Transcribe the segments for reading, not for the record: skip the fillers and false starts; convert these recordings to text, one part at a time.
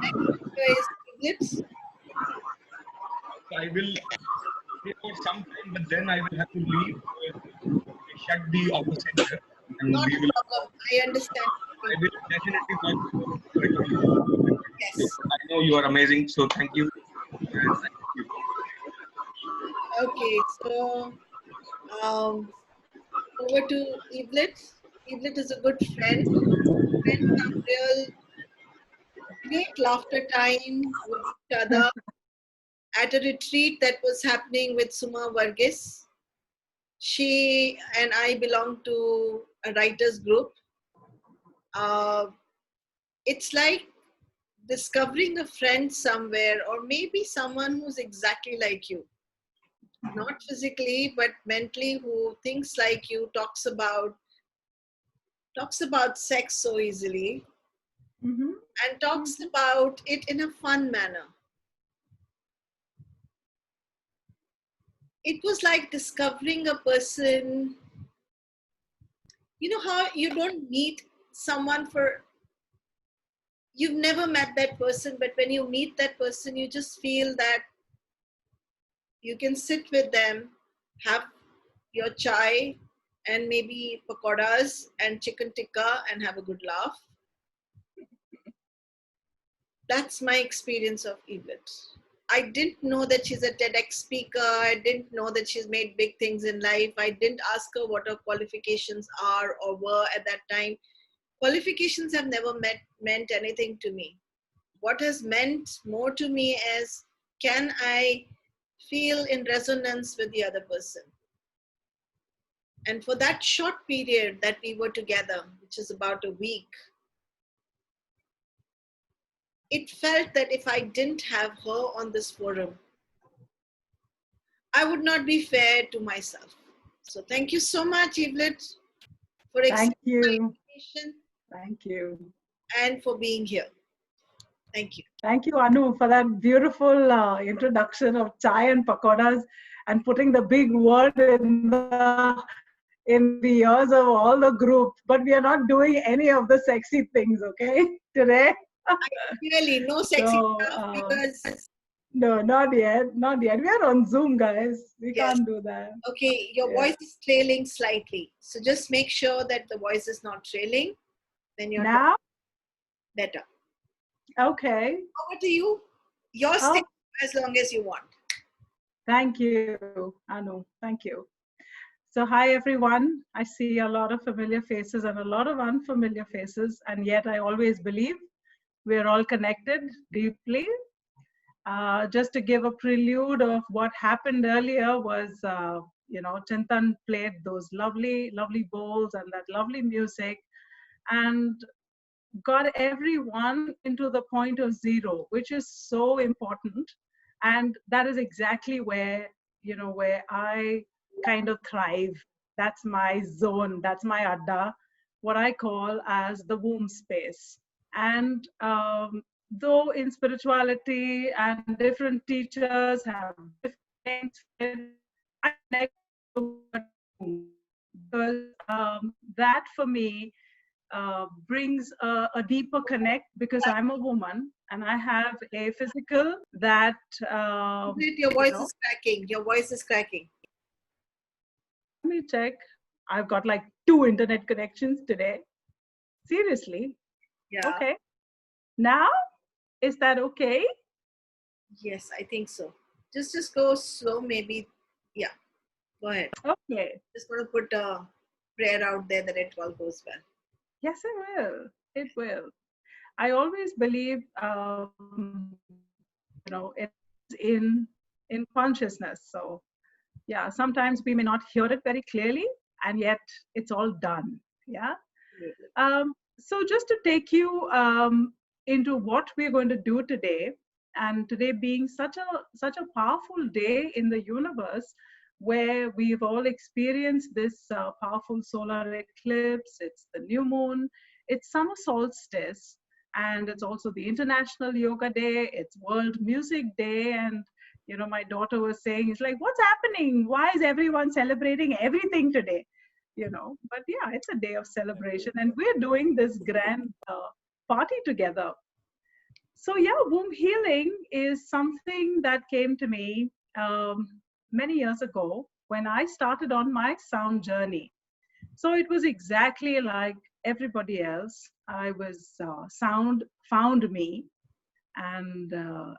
Next is Evelet. I will stay for some time, but then I will have to leave. They shut the office center, and Not we a will. problem. I understand. I will definitely watch your recording. Yes. I know you are amazing, so thank you. And thank you. Okay, so um, over to Evelet. Evelet is a good friend. Spent some real great laughter time with each other at a retreat that was happening with Suma Varghese. She and I belong to a writers group. Uh, it's like discovering a friend somewhere, or maybe someone who's exactly like you, not physically but mentally, who thinks like you, talks about sex so easily, and talks about it in a fun manner. It was like discovering a person. You know how you don't meet someone for, you've never met that person, but when you meet that person, you just feel that you can sit with them, have your chai and maybe pakoras and chicken tikka and have a good laugh. That's my experience of Evelet. I didn't know that she's a Tedx speaker. I didn't know that she's made big things in life. I didn't ask her what her qualifications are or were at that time. Qualifications have never meant anything to me. What has meant more to me is, can I feel in resonance with the other person? And for that short period that we were together, which is about a week, it felt that if I didn't have her on this forum, I would not be fair to myself. So thank you so much, Evelet, for accepting my invitation. Thank you. And for being here. Thank you. Thank you, Anu, for that beautiful introduction of chai and pakoras and putting the big word in the ears of all the group. But we are not doing any of the sexy things, okay, today. Really, no sexy stuff because... No, not yet. Not yet. We are on Zoom, guys. We can't do that. Okay, your voice is trailing slightly. So just make sure that the voice is not trailing. Then you're now better. Okay. Over to you. Your stick as long as you want. Thank you, Anu. Thank you. So hi, everyone. I see a lot of familiar faces and a lot of unfamiliar faces. And yet I always believe we're all connected deeply. Just to give a prelude of what happened earlier was, Chintan played those lovely, lovely bowls and that lovely music and got everyone into the point of zero, which is so important. And that is exactly where, where I kind of thrive. That's my zone. That's my adda, what I call as the womb space. And though in spirituality and different teachers have different things, I connect because that for me brings a deeper connect, because I'm a woman and I have a physical that... your voice is cracking. Your voice is cracking. Let me check. I've got like 2 internet connections today. Seriously? Yeah. Okay. Now, is that okay? Yes, I think so. Just go slow, maybe. Yeah. Go ahead. Okay. Just going to put a prayer out there that it all goes well. Yes, it will. It will. I always believe, it's in consciousness. So, yeah, sometimes we may not hear it very clearly, and yet it's all done. Yeah. So just to take you into what we're going to do today, and today being such a powerful day in the universe, where we've all experienced this powerful solar eclipse. It's the new moon, it's summer solstice, and it's also the International Yoga Day, it's World Music Day. And my daughter was saying, it's like, what's happening? Why is everyone celebrating everything today? But yeah, it's a day of celebration, and we're doing this grand party together. So yeah, womb healing is something that came to me many years ago when I started on my sound journey. So it was exactly like everybody else. I was sound found me, and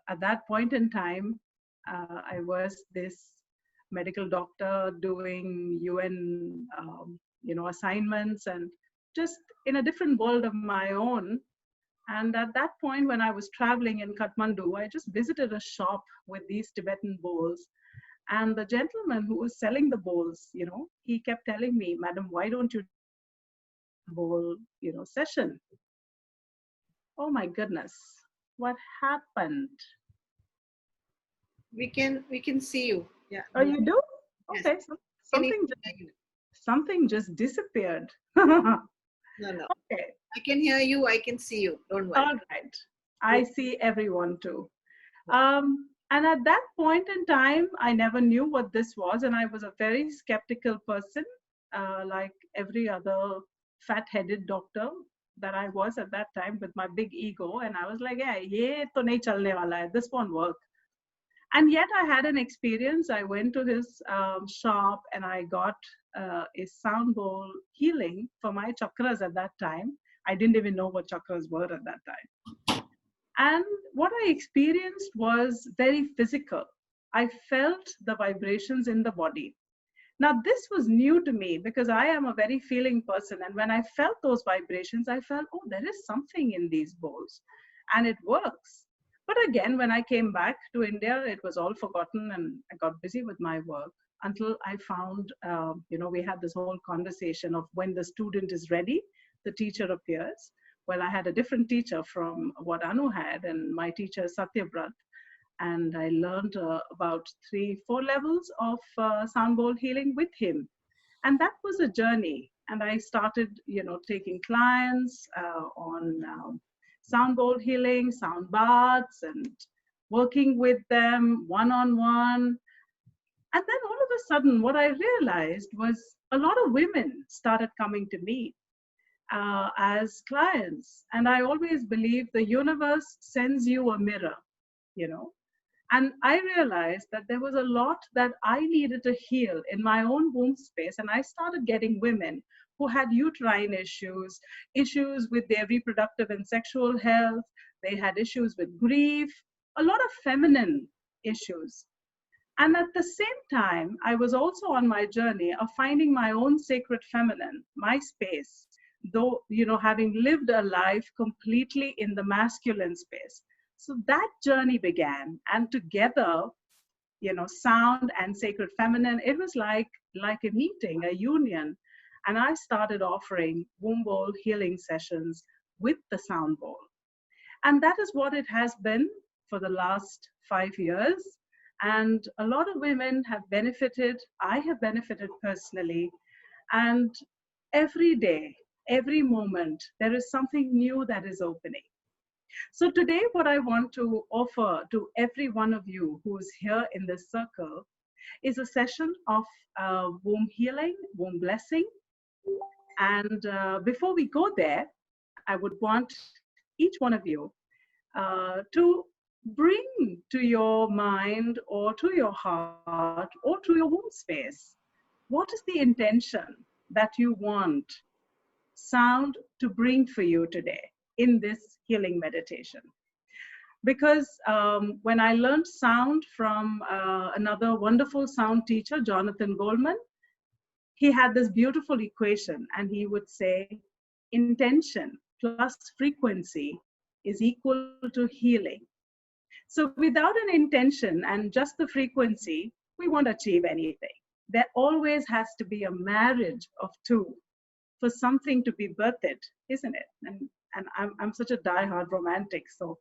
at that point in time, I was this medical doctor doing UN, assignments and just in a different world of my own. And at that point, when I was traveling in Kathmandu, I just visited a shop with these Tibetan bowls. And the gentleman who was selling the bowls, he kept telling me, "Madam, why don't you do a sound bowl, session?" Oh my goodness, what happened? We can see you. Yeah. Oh, you do? Yes. Okay, Can you, something just disappeared. Okay, no. I can hear you. I can see you. Don't worry. all right. I see everyone too. And at that point in time, I never knew what this was, and I was a very skeptical person, like every other fat-headed doctor that I was at that time with my big ego. And I was like, "Yeah, ye to nahi chalne wala hai. This won't work." And yet I had an experience. I went to his shop and I got a sound bowl healing for my chakras at that time. I didn't even know what chakras were at that time. And what I experienced was very physical. I felt the vibrations in the body. Now, this was new to me because I am a very feeling person. And when I felt those vibrations, I felt, oh, there is something in these bowls and it works. But again, when I came back to India, it was all forgotten and I got busy with my work until I found, we had this whole conversation of when the student is ready, the teacher appears. Well, I had a different teacher from what Anu had, and my teacher is Satyabrat. And I learned about 3-4 levels of sound bowl healing with him. And that was a journey. And I started, taking clients on sound bowl healing, sound baths, and working with them one-on-one. And then all of a sudden, what I realized was a lot of women started coming to me as clients. And I always believe the universe sends you a mirror, you know. And I realized that there was a lot that I needed to heal in my own womb space. And I started getting women who had uterine issues, issues with their reproductive and sexual health. They had issues with grief, a lot of feminine issues. And at the same time, I was also on my journey of finding my own sacred feminine, my space, though, having lived a life completely in the masculine space. So that journey began, and together, sound and sacred feminine, it was like a meeting, a union. And I started offering womb bowl healing sessions with the sound bowl. And that is what it has been for the last 5 years. And a lot of women have benefited. I have benefited personally. And every day, every moment, there is something new that is opening. So today, what I want to offer to every one of you who is here in this circle is a session of womb healing, womb blessing. And before we go there, I would want each one of you to bring to your mind or to your heart or to your womb space, what is the intention that you want sound to bring for you today in this healing meditation? Because when I learned sound from another wonderful sound teacher, Jonathan Goldman, he had this beautiful equation, and he would say, intention plus frequency is equal to healing. So without an intention and just the frequency, we won't achieve anything. There always has to be a marriage of two for something to be birthed, isn't it? And I'm such a diehard romantic, so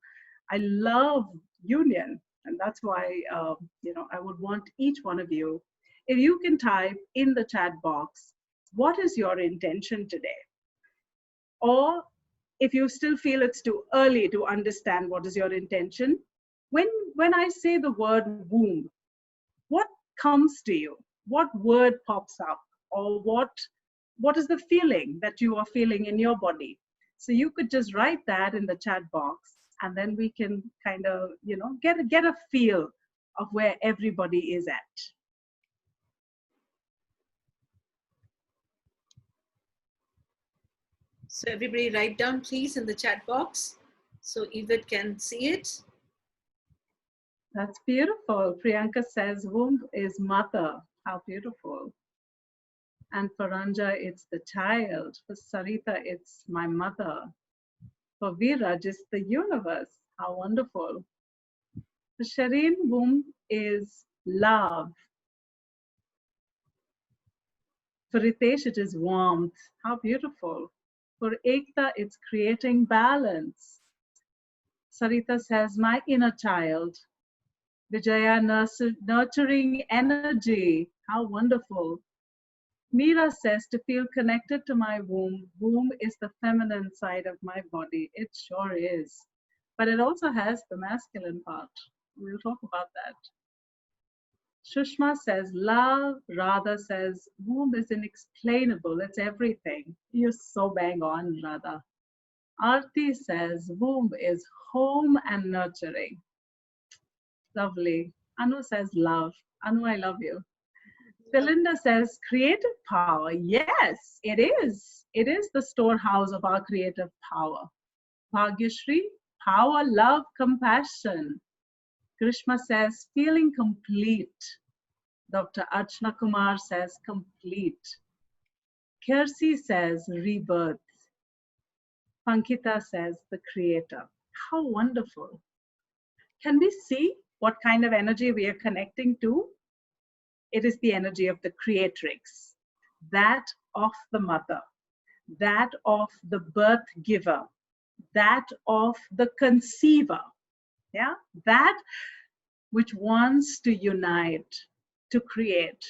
I love union, and that's why I would want each one of you, if you can type in the chat box, what is your intention today? Or if you still feel it's too early to understand what is your intention, when I say the word womb, what comes to you? What word pops up? Or what is the feeling that you are feeling in your body? So you could just write that in the chat box. and then we can kind of, get a feel of where everybody is at. So everybody write down, please, in the chat box so Evelet can see it. That's beautiful. Priyanka says, womb is mother. How beautiful. And for Ranja, it's the child. For Sarita, it's my mother. For Viraj, it's the universe. How wonderful. For Shireen, womb is love. For Ritesh, it is warmth. How beautiful. For Ekta, it's creating balance. Sarita says, my inner child. Vijaya, nurturing energy. How wonderful. Meera says, to feel connected to my womb. Womb is the feminine side of my body. It sure is. But it also has the masculine part. We'll talk about that. Shushma says, love. Radha says, womb is inexplainable. It's everything. You're so bang on, Radha. Arti says, womb is home and nurturing. Lovely. Anu says, love. Anu, I love you. Belinda says, creative power. Yes, it is. It is the storehouse of our creative power. Bhagyashri, power, love, compassion. Grishma says, feeling complete. Dr. Archana Kumar says, complete. Kersi says, rebirth. Pankita says, the creator. How wonderful. Can we see what kind of energy we are connecting to? It is the energy of the creatrix, that of the mother, that of the birth giver, that of the conceiver, yeah, that which wants to unite, to create.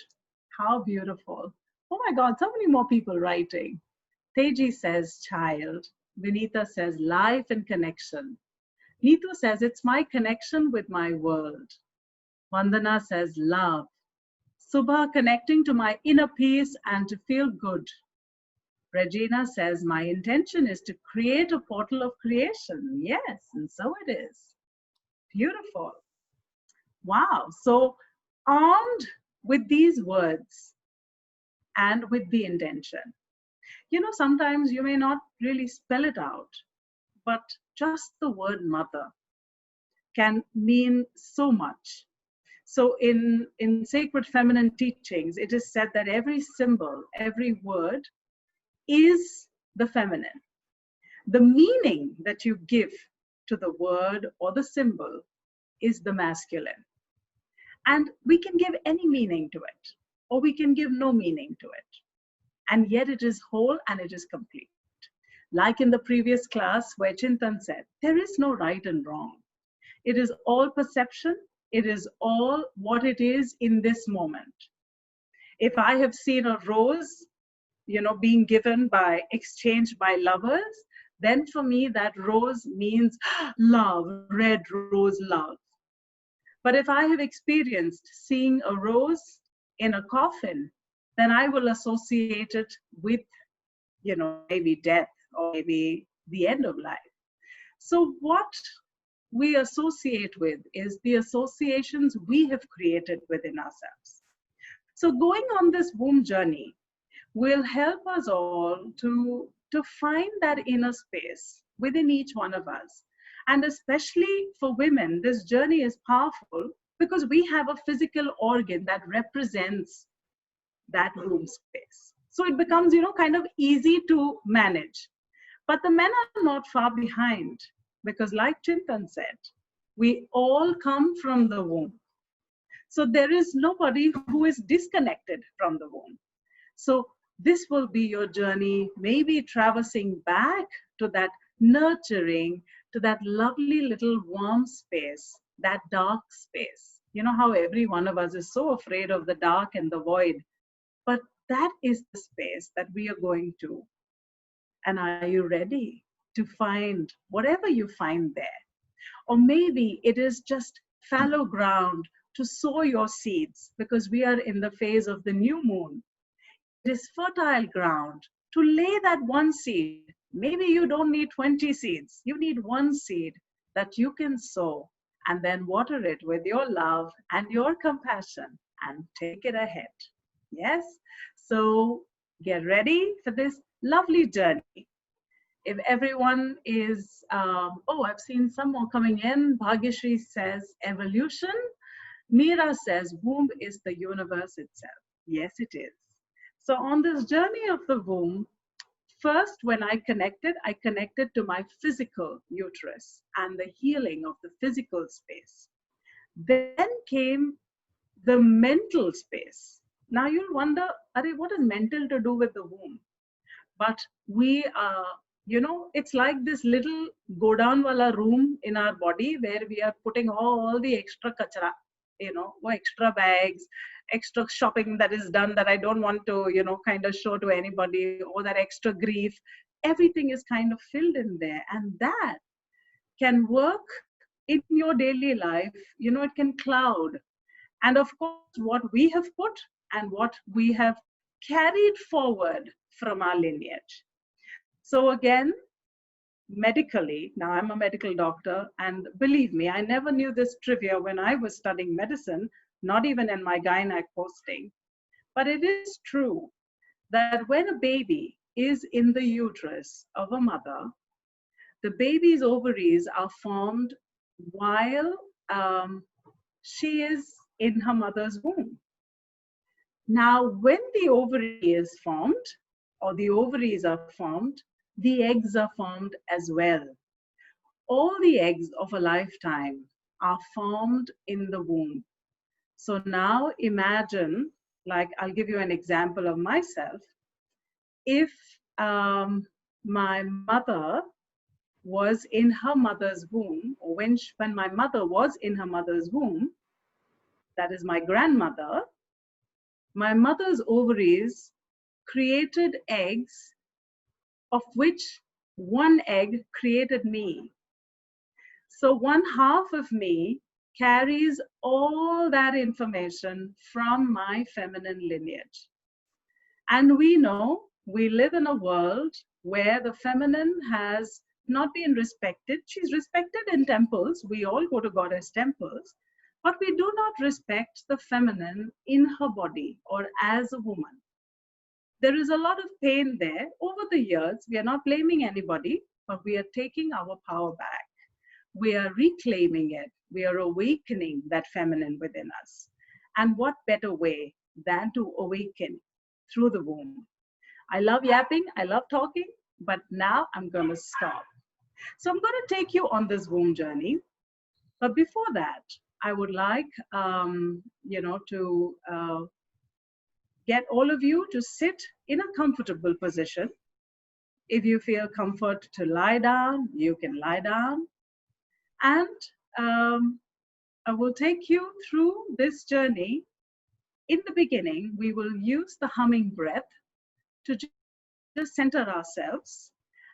How beautiful. Oh my God, so many more people writing. Teji says child. Vinita says life and connection. Neetu says it's my connection with my world. Vandana says love. Subha, connecting to my inner peace and to feel good. Regina says, my intention is to create a portal of creation. Yes, and so it is. Beautiful. Wow. So armed with these words and with the intention, sometimes you may not really spell it out, but just the word mother can mean so much. So in sacred feminine teachings, it is said that every symbol, every word is the feminine. The meaning that you give to the word or the symbol is the masculine. And we can give any meaning to it, or we can give no meaning to it. And yet it is whole and it is complete. Like in the previous class where Chintan said, there is no right and wrong. It is all perception. It is all what it is in this moment. If I have seen a rose, being given by, exchanged by lovers, then for me that rose means love, red rose love. But if I have experienced seeing a rose in a coffin, then I will associate it with, maybe death or maybe the end of life. So what we associate with is the associations we have created within ourselves. So going on this womb journey will help us all to find that inner space within each one of us. And especially for women, this journey is powerful because we have a physical organ that represents that womb space. So it becomes, kind of easy to manage. But the men are not far behind because like Chintan said, we all come from the womb. So there is nobody who is disconnected from the womb. So this will be your journey, maybe traversing back to that nurturing, to that lovely little warm space, that dark space. You know how every one of us is so afraid of the dark and the void, but that is the space that we are going to. And are you ready to find whatever you find there? Or maybe it is just fallow ground to sow your seeds because we are in the phase of the new moon. It is fertile ground to lay that one seed. Maybe you don't need 20 seeds. You need one seed that you can sow and then water it with your love and your compassion and take it ahead. Yes? So get ready for this lovely journey. If everyone is, oh, I've seen some more coming in. Bhagyashri says evolution. Meera says womb is the universe itself. Yes, it is. So on this journey of the womb, first, when I connected to my physical uterus and the healing of the physical space. Then came the mental space. Now you'll wonder, what is mental to do with the womb? But we are, it's like this little godown wala room in our body where we are putting all the extra kachara, extra bags, extra shopping that is done that I don't want to, kind of show to anybody, or that extra grief. Everything is kind of filled in there. And that can work in your daily life. It can cloud. And of course, what we have put and what we have carried forward from our lineage. So again, medically, now I'm a medical doctor, and believe me, I never knew this trivia when I was studying medicine, not even in my gynec posting. But it is true that when a baby is in the uterus of a mother, the baby's ovaries are formed while she is in her mother's womb. Now, when the ovary is formed, or the ovaries are formed, the eggs are formed as well. All the eggs of a lifetime are formed in the womb. So now imagine, like I'll give you an example of myself. If my mother was in her mother's womb, or when my mother was in her mother's womb, that is my grandmother, my mother's ovaries created eggs, of which one egg created me. So one half of me carries all that information from my feminine lineage. And we know we live in a world where the feminine has not been respected. She's respected in temples. We all go to goddess temples. But we do not respect the feminine in her body or as a woman. There is a lot of pain there. Over the years, we are not blaming anybody, but we are taking our power back. We are reclaiming it. We are awakening that feminine within us. And what better way than to awaken through the womb? I love yapping, I love talking, but now I'm going to stop. So I'm going to take you on this womb journey. But before that, I would like, to get all of you to sit in a comfortable position. If you feel comfort to lie down, you can lie down. And I will take you through this journey. In the beginning, we will use the humming breath to just center ourselves.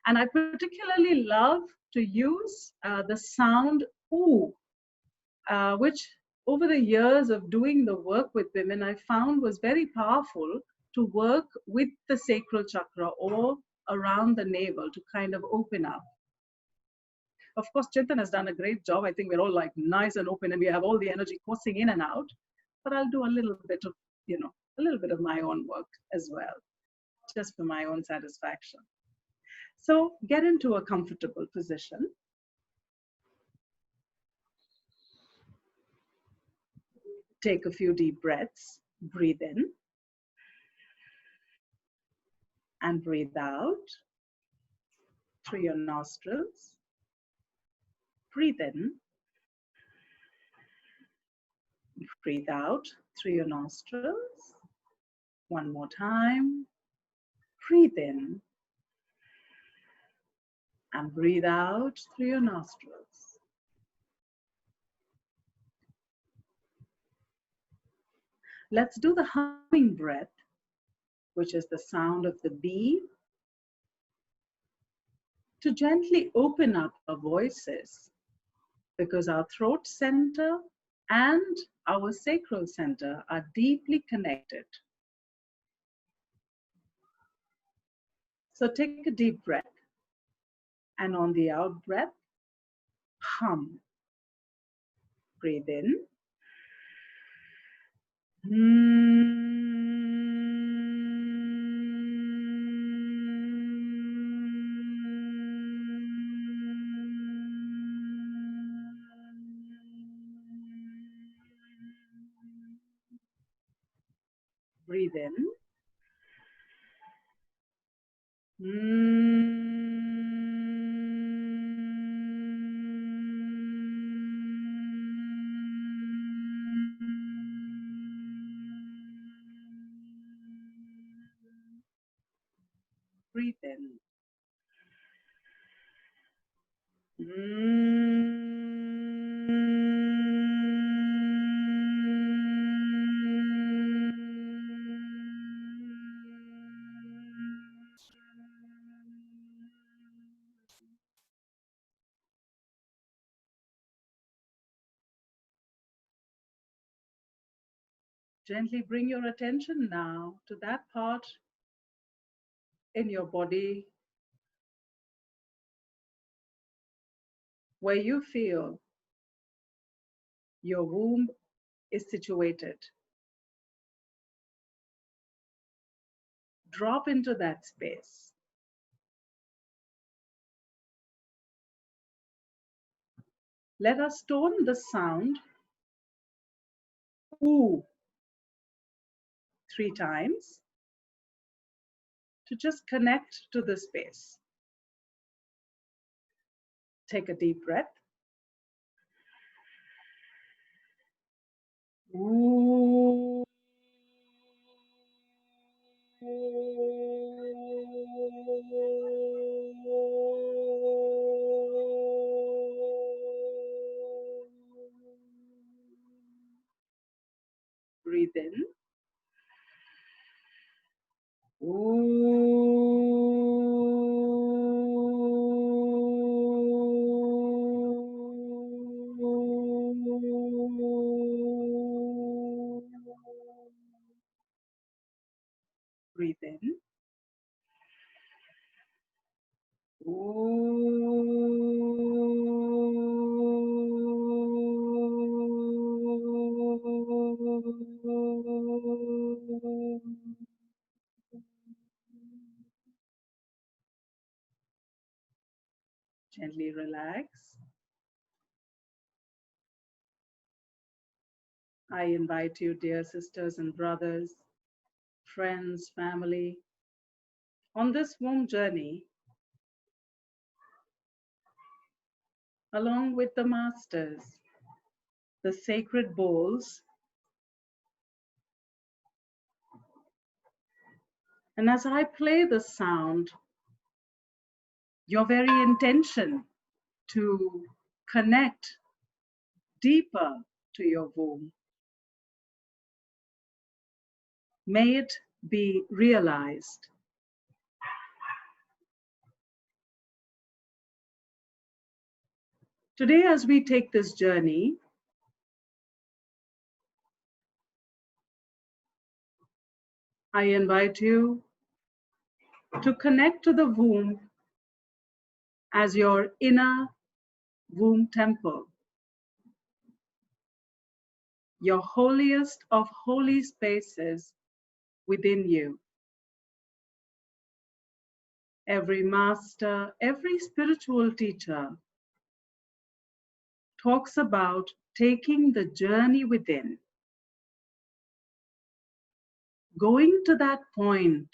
And I particularly love to use the sound ooh, which over the years of doing the work with women, I found was very powerful to work with the sacral chakra or around the navel to kind of open up. Of course, Chintan has done a great job. I think we're all like nice and open and we have all the energy coursing in and out. But I'll do a little bit of, a little bit of my own work as well, just for my own satisfaction. So get into a comfortable position. Take a few deep breaths. Breathe in and breathe out through your nostrils. Breathe in. Breathe out through your nostrils. One more time. Breathe in and breathe out through your nostrils. Let's do the humming breath, which is the sound of the bee, to gently open up our voices, because our throat center and our sacral center are deeply connected. So take a deep breath, and on the out breath, Hum. Breathe in. Breathe in. Breathe in. Gently bring your attention now to that part in your body where you feel your womb is situated. Drop into that space. Let us tone the sound ooh 3 times to just connect to the space. Take a deep breath. Ooh. Breathe in. Breathe in. Gently relax. I invite you, dear sisters and brothers, friends, family, on this womb journey, along with the masters, the sacred bowls. And as I play the sound, your very intention to connect deeper to your womb, may it be realized. Today, as we take this journey, I invite you to connect to the womb as your inner womb temple, your holiest of holy spaces within you. Every master, every spiritual teacher talks about taking the journey within, going to that point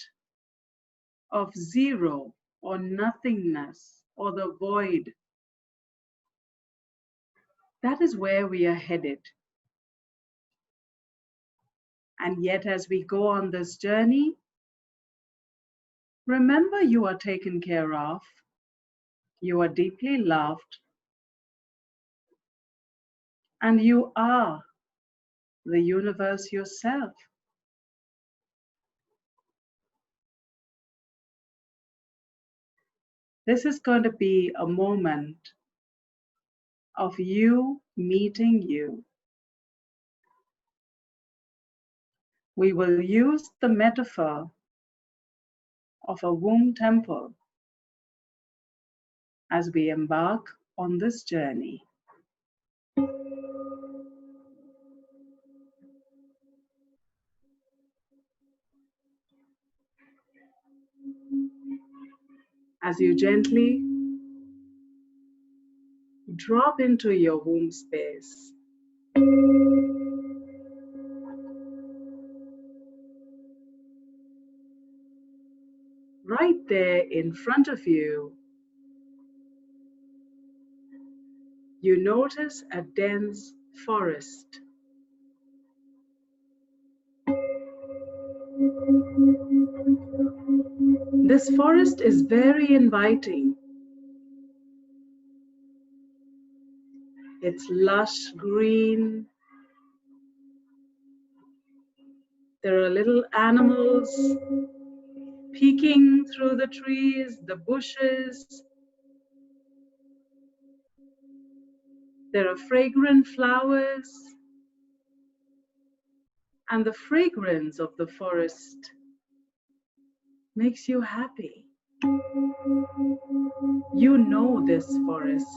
of zero or nothingness or the void. That is where we are headed. And yet, as we go on this journey, remember you are taken care of, you are deeply loved, and you are the universe yourself. This is going to be a moment of you meeting you. We will use the metaphor of a womb temple as we embark on this journey. As you gently drop into your home space, right there in front of you, you notice a dense forest. This forest is very inviting. It's lush green. There are little animals peeking through the trees, the bushes. There are fragrant flowers. And the fragrance of the forest makes you happy. You know this forest.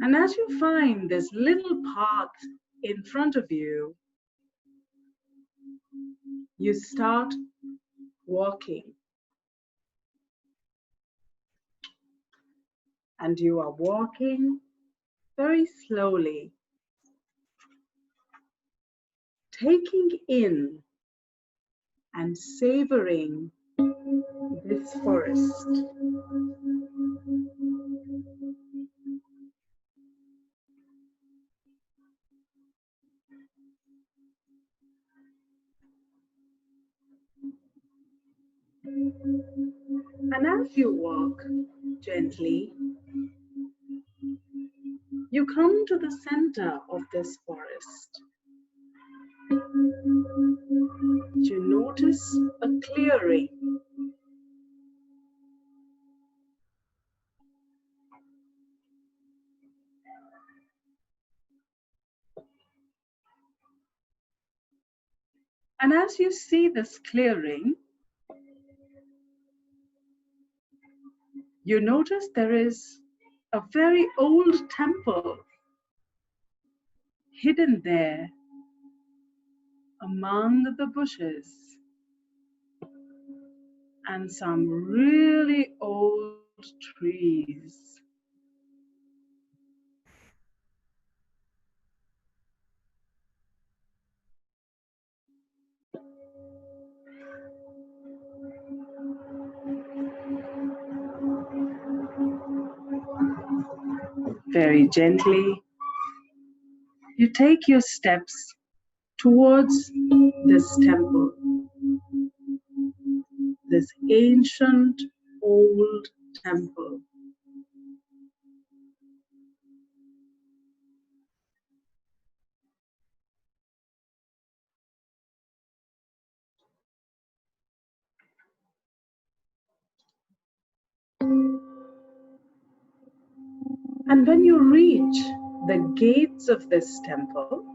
And as you find this little path in front of you, you start walking. And you are walking very slowly, taking in and savoring this forest. And as you walk gently, you come to the center of this forest. You notice a clearing. And as you see this clearing, you notice there is a very old temple hidden there among the bushes and some really old trees. Very gently, you take your steps towards this temple, this ancient old temple. And when you reach the gates of this temple,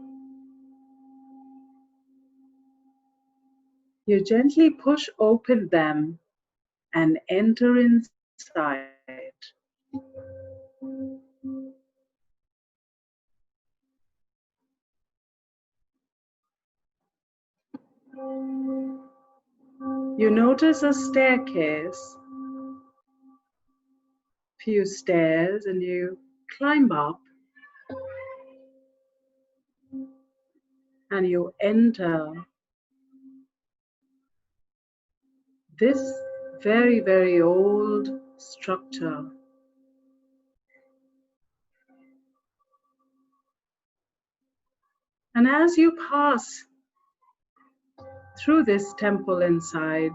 you gently push open them and enter inside. You notice a staircase, few stairs, and you climb up and you enter this very, very old structure. And as you pass through this temple inside,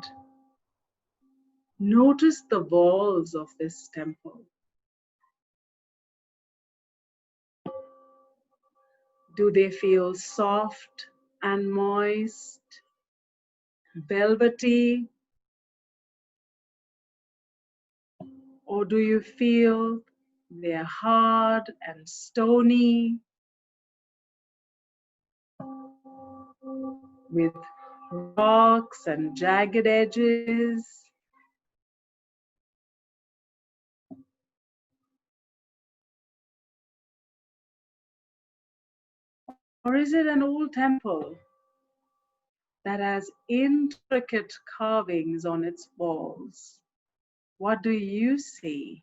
notice the walls of this temple. Do they feel soft and moist, velvety? Or do you feel they're hard and stony with rocks and jagged edges? Or is it an old temple that has intricate carvings on its walls? What do you see,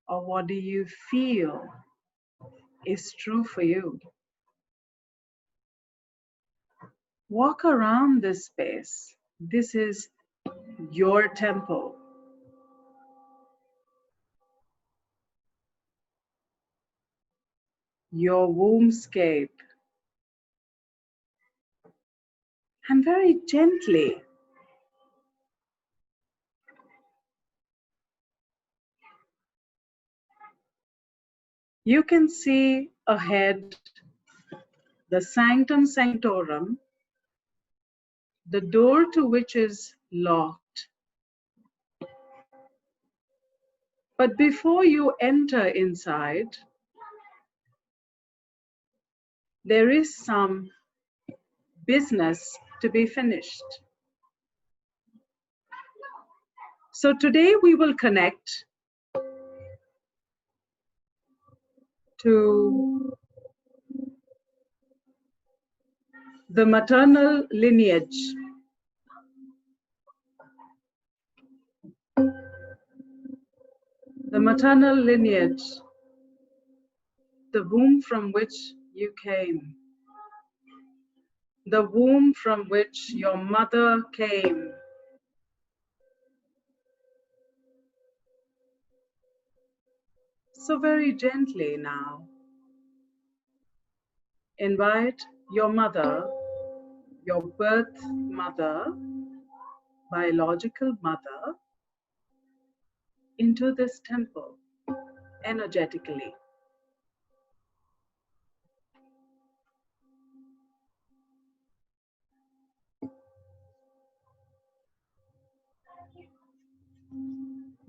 or what do you feel is true for you? Walk around this space. This is your temple. Your wombscape. And very gently, you can see ahead the sanctum sanctorum, the door to which is locked. But before you enter inside, there is some business to be finished. So today we will connect to the maternal lineage. The maternal lineage, the womb from which you came, the womb from which your mother came. So very gently now, invite your mother, your birth mother, biological mother, into this temple energetically.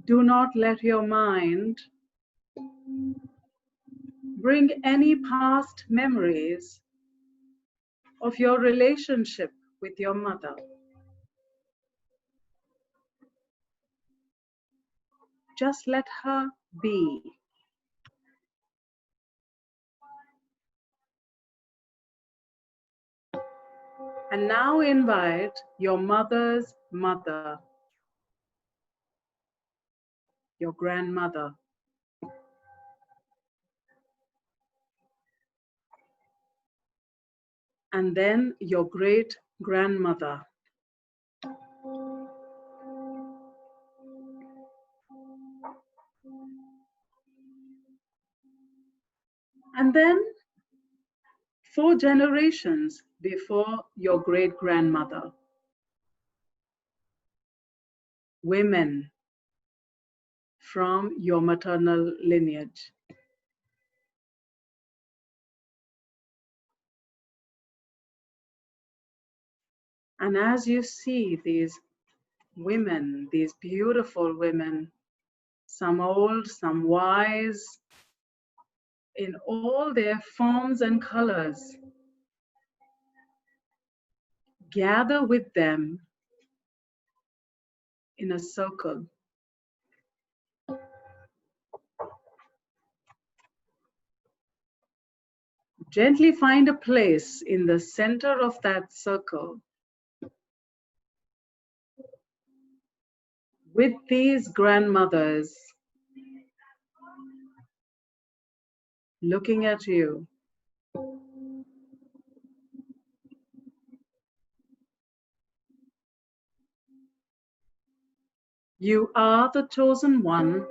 Do not let your mind bring any past memories of your relationship with your mother. Just let her be. And now invite your mother's mother, your grandmother. And then your great grandmother. And then 4 generations before your great grandmother. Women from your maternal lineage. And as you see these women, these beautiful women, some old, some wise, in all their forms and colors, gather with them in a circle. Gently find a place in the center of that circle with these grandmothers looking at you. You are the chosen one.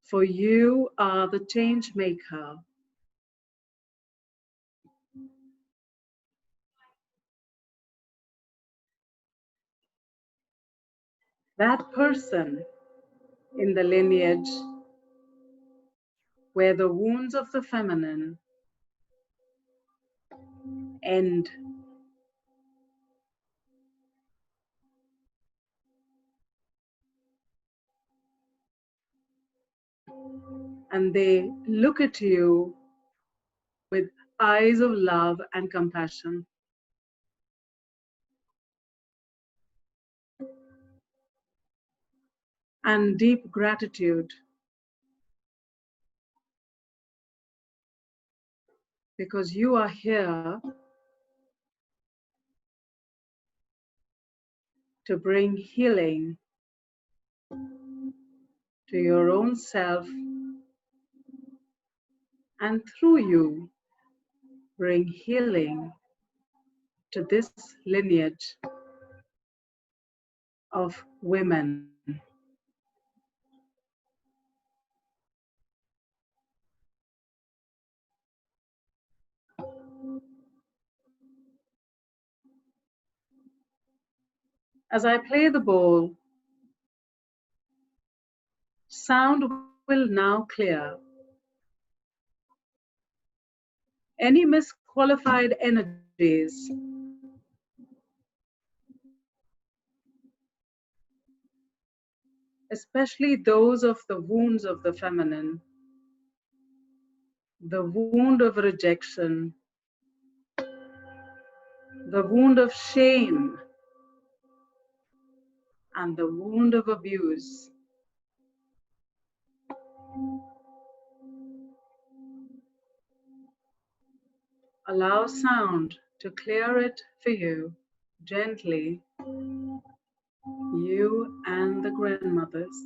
For you are the change maker. That person in the lineage where the wounds of the feminine end. And they look at you with eyes of love and compassion. And deep gratitude because you are here to bring healing to your own self, and through you bring healing to this lineage of women. As I play the bowl, sound will now clear. Any misqualified energies especially those of the wounds of the feminine, the wound of rejection, the wound of shame, and the wound of abuse. Allow sound to clear it for you gently, you and the grandmothers.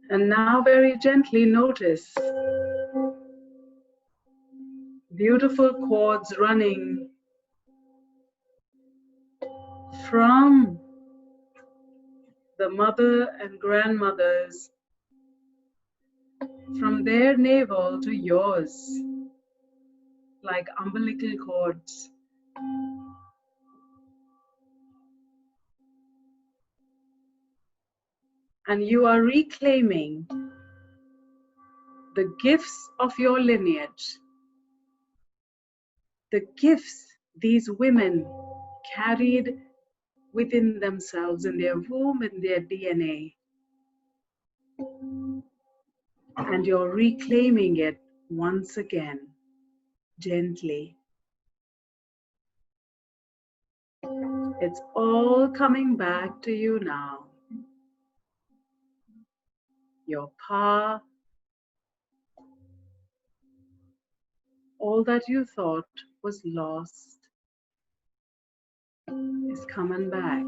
And now very gently notice beautiful cords running from the mother and grandmothers, from their navel to yours, like umbilical cords. And you are reclaiming the gifts of your lineage, the gifts these women carried within themselves, in their womb, in their DNA. And you're reclaiming it once again, gently. It's all coming back to you now. Your power, all that you thought was lost, is coming back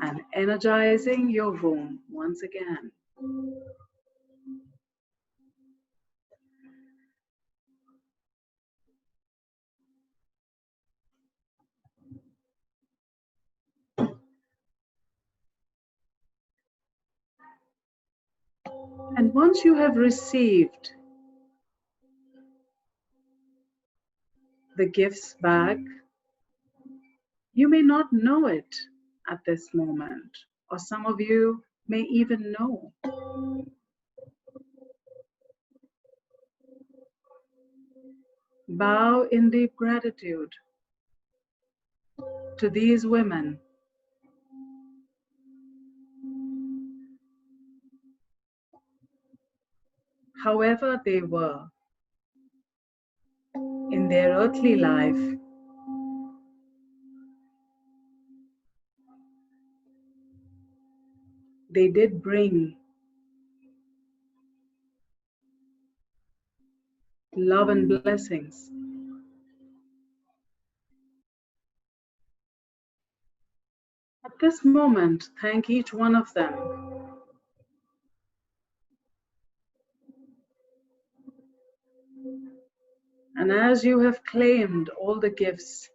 and energizing your womb once again. And once you have received the gifts back, you may not know it at this moment, or some of you may even know. Bow in deep gratitude to these women. However they were in their earthly life, they did bring love and blessings. At this moment, thank each one of them. And as you have claimed all the gifts,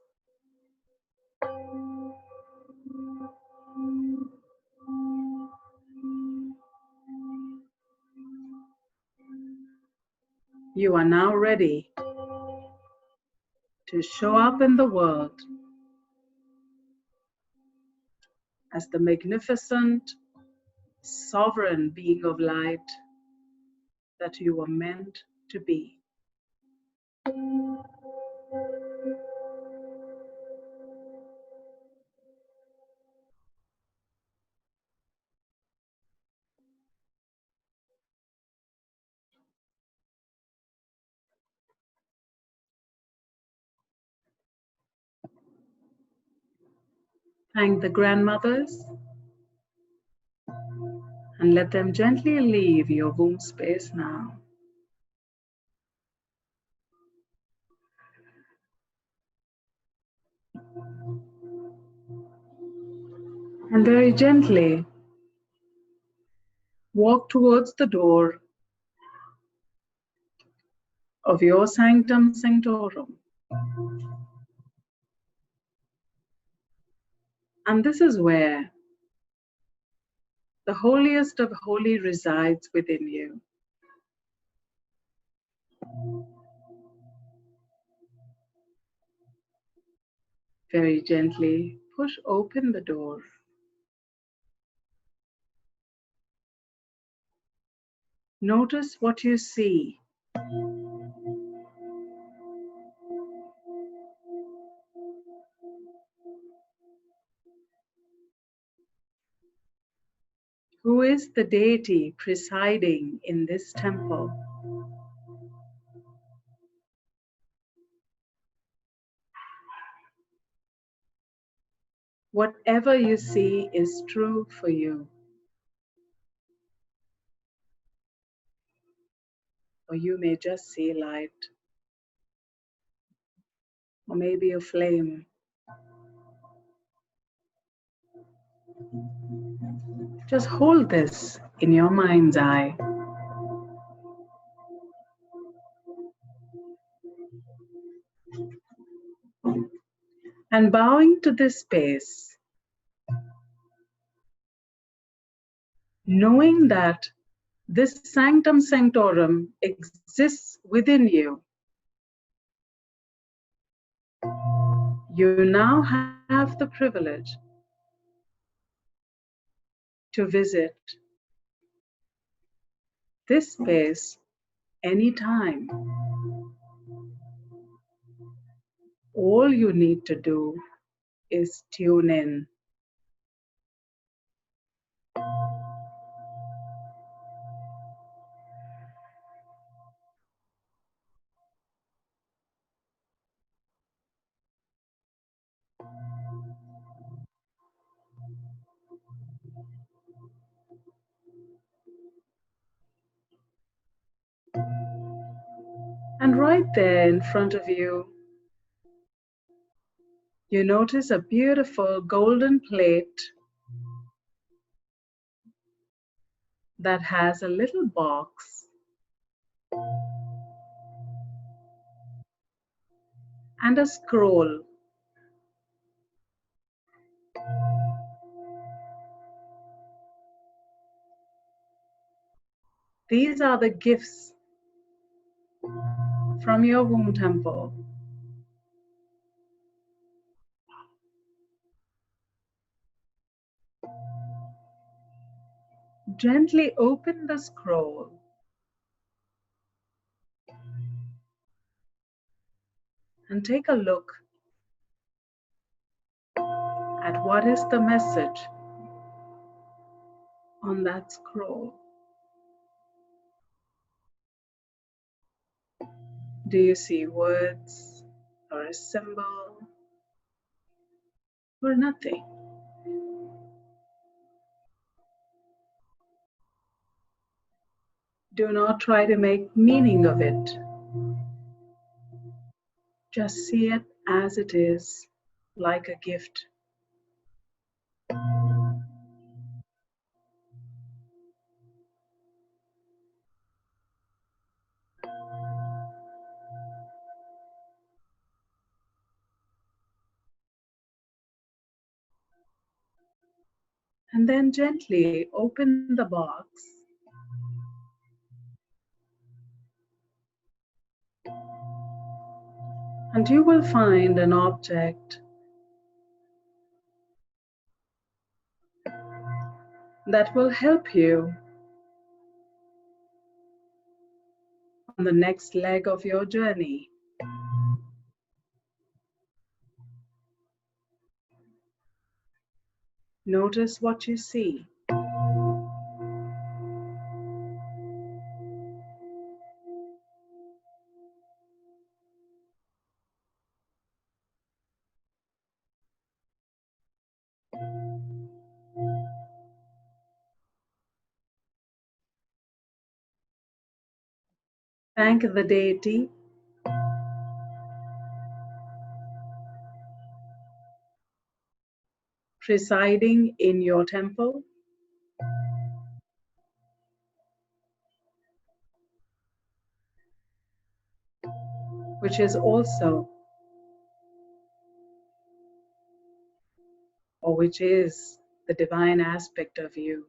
you are now ready to show up in the world as the magnificent, sovereign being of light that you were meant to be. Thank the grandmothers and let them gently leave your womb space now. And very gently walk towards the door of your sanctum sanctorum. And this is where the holiest of holy resides within you. Very gently push open the door. Notice what you see. Who is the deity presiding in this temple? Whatever you see is true for you. Or you may just see light. Or maybe a flame. Just hold this in your mind's eye. And bowing to this space, knowing that this sanctum sanctorum exists within you, you now have the privilege to visit this space anytime. All you need to do is tune in. And right there in front of you, you notice a beautiful golden plate that has a little box and a scroll. These are the gifts from your womb temple. Gently open the scroll and take a look at what is the message on that scroll. Do you see words or a symbol or nothing? Do not try to make meaning of it. Just see it as it is, like a gift. And then gently open the box and you will find an object that will help you on the next leg of your journey. Notice what you see. Thank the deity presiding in your temple, which is also, or which is, the divine aspect of you.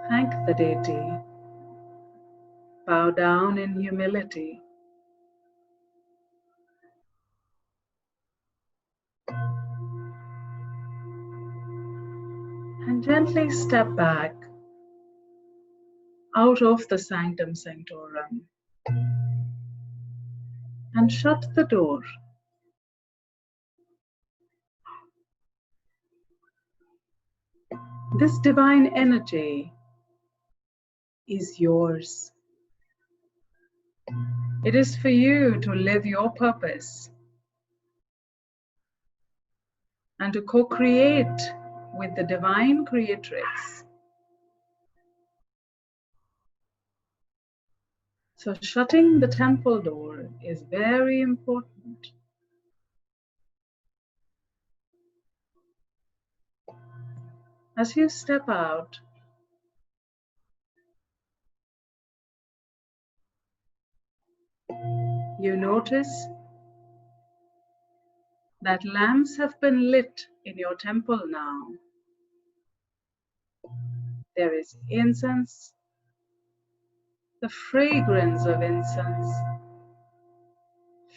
Thank the deity. Bow down in humility. And gently step back out of the sanctum sanctorum and shut the door. This divine energy is yours. It is for you to live your purpose and to co-create with the divine creatrix. So shutting the temple door is very important. As you step out, you notice that lamps have been lit in your temple now. There is incense, the fragrance of incense,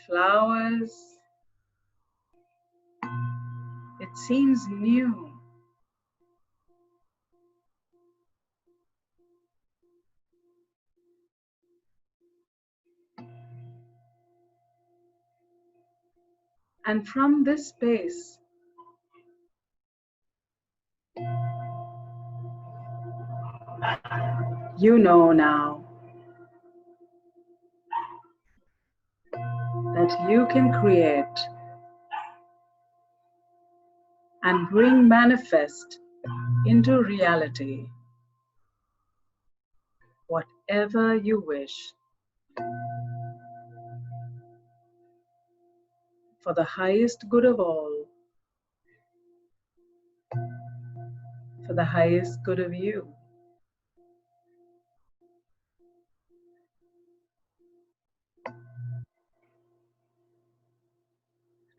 flowers. It seems new. And from this space, you know now that you can create and bring manifest into reality whatever you wish for the highest good of all, for the highest good of you.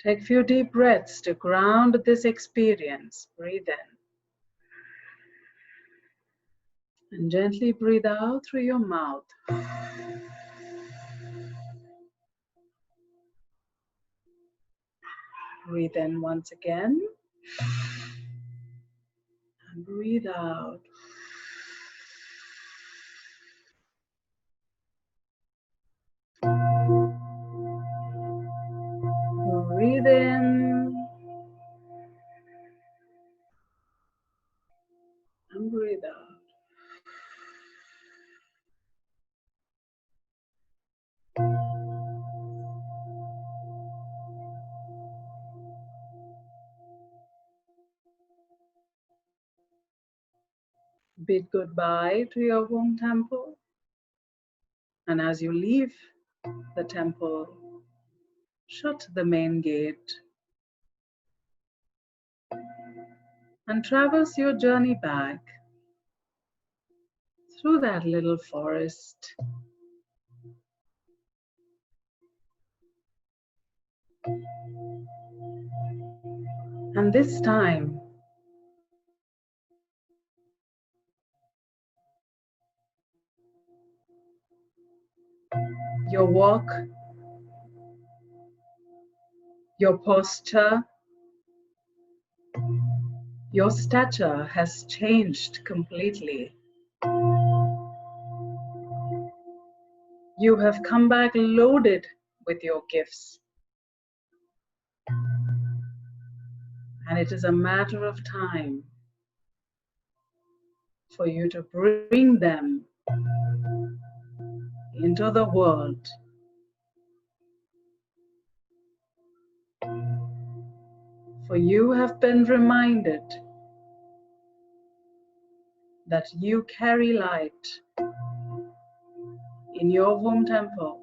Take a few deep breaths to ground this experience. Breathe in and gently breathe out through your mouth. Breathe in once again and breathe out. Breathe in and breathe out. Bid goodbye to your home temple. And as you leave the temple, shut the main gate and traverse your journey back through that little forest. And this time, your walk, your posture, your stature has changed completely. You have come back loaded with your gifts. And it is a matter of time for you to bring them into the world. For you have been reminded that you carry light in your home temple.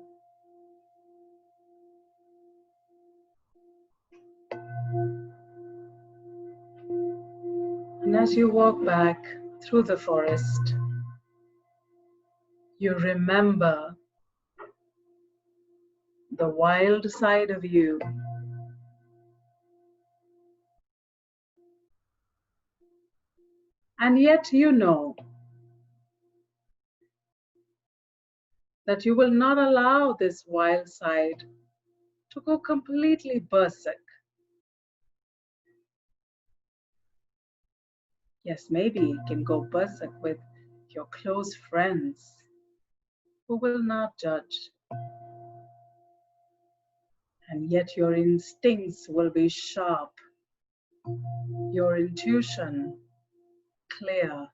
And as you walk back through the forest, you remember the wild side of you. And yet you know that you will not allow this wild side to go completely berserk. Yes, maybe you can go berserk with your close friends who will not judge. And yet your instincts will be sharp, your intuition clear,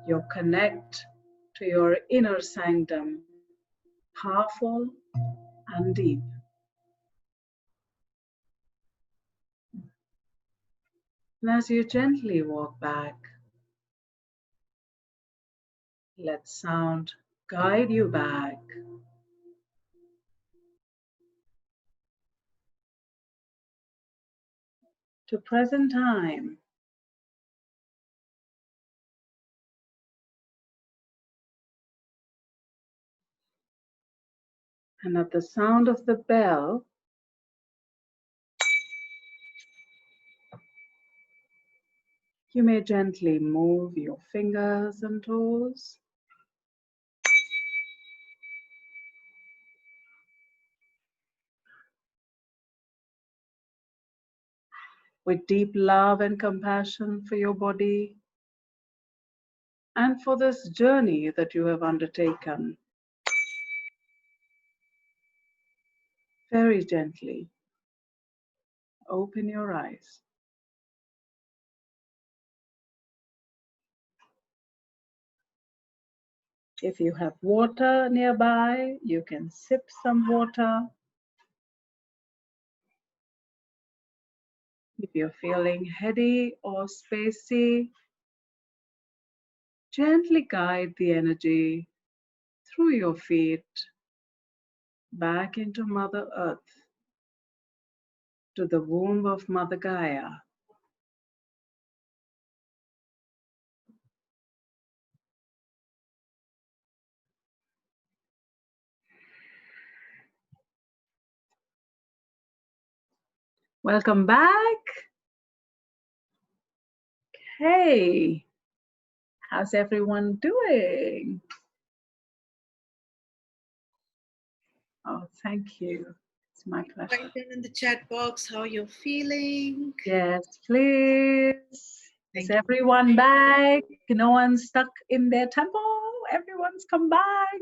your connect to your inner sanctum powerful and deep. And as you gently walk back, let sound guide you back to present time. And at the sound of the bell, you may gently move your fingers and toes. With deep love and compassion for your body and for this journey that you have undertaken. Very gently, open your eyes. If you have water nearby, you can sip some water. If you're feeling heady or spacey, gently guide the energy through your feet back into Mother Earth, to the womb of Mother Gaia. Welcome back. Hey, how's everyone doing? Oh, thank you. It's my pleasure. Write down in the chat box how you're feeling. Yes, please. Thank Is you. everyone back? No one's stuck in their temple. Everyone's come back.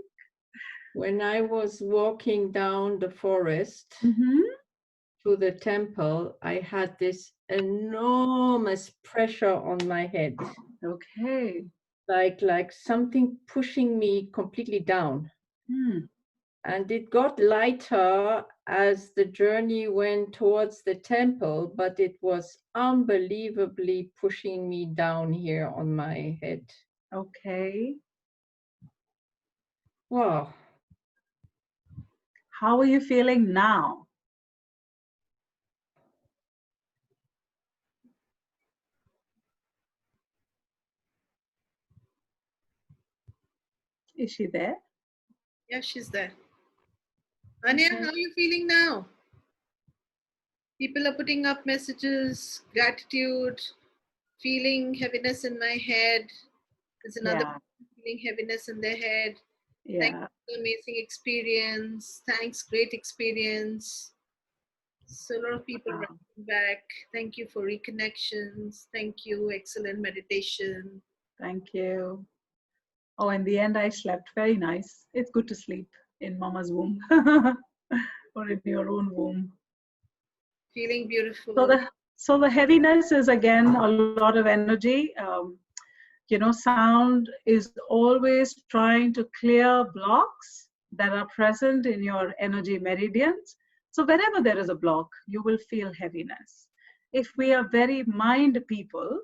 When I was walking down the forest to the temple, I had this enormous pressure on my head, Okay. like something pushing me completely down. And it got lighter as the journey went towards the temple, but it was unbelievably pushing me down here on my head. Okay. Wow. How are you feeling now? Is she there? Yeah, she's there. Anya, Okay. how are you feeling now? People are putting up messages, gratitude, feeling heaviness in my head. There's another Yeah. person feeling heaviness in their head. Yeah. Thanks for the amazing experience. Thanks, great experience. So a lot of people Wow. writing back. Thank you for reconnections. Thank you. Excellent meditation. Thank you. Oh, in the end, I slept very nice. It's good to sleep in Mama's womb or in your own womb. Feeling beautiful. So the heaviness is again a lot of energy. Sound is always trying to clear blocks that are present in your energy meridians. So wherever there is a block, you will feel heaviness. If we are very mind people,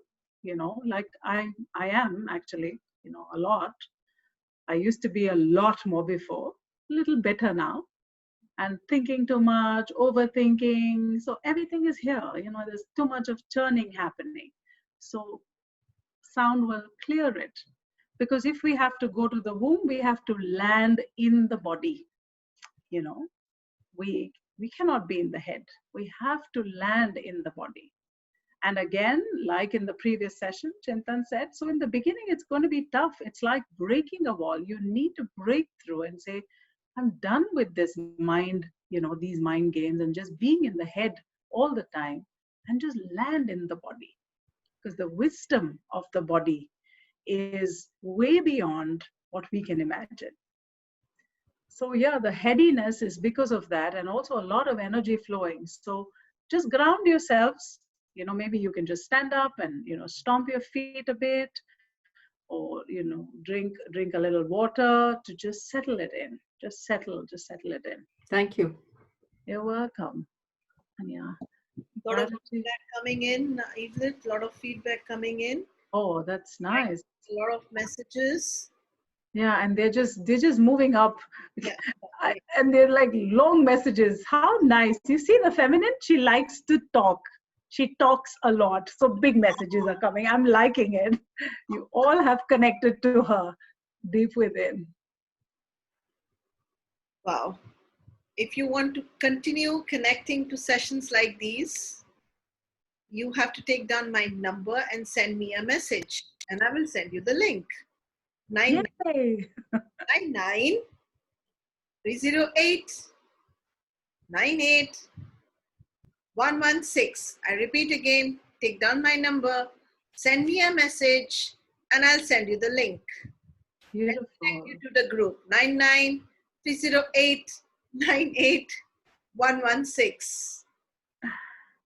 like I am actually, a lot. I used to be a lot more before, a little better now, and thinking too much, overthinking. So everything is here, there's too much of churning happening. So sound will clear it. Because if we have to go to the womb, we have to land in the body, you know. We cannot be in the head. We have to land in the body. And again, like in the previous session, Chintan said, so in the beginning, it's going to be tough. It's like breaking a wall. You need to break through and say, I'm done with this mind, these mind games and just being in the head all the time, and just land in the body. Because the wisdom of the body is way beyond what we can imagine. So yeah, the headiness is because of that, and also a lot of energy flowing. So just ground yourselves. Maybe you can just stand up and stomp your feet a bit, or drink a little water to just settle it in. Just settle it in. Thank you. You're welcome. And yeah. A lot of feedback coming in, Evelet. A lot of feedback coming in. Oh, that's nice. A lot of messages. Yeah, and they're just moving up. Yeah. And they're like long messages. How nice. You see the feminine, she likes to talk. She talks a lot. So big messages are coming. I'm liking it. You all have connected to her deep within. Wow. If you want to continue connecting to sessions like these, you have to take down my number and send me a message, and I will send you the link. 99 308 98 116. I repeat again, take down my number, send me a message, and I'll send you the link. Beautiful. And take you to the group 99 308 98 116.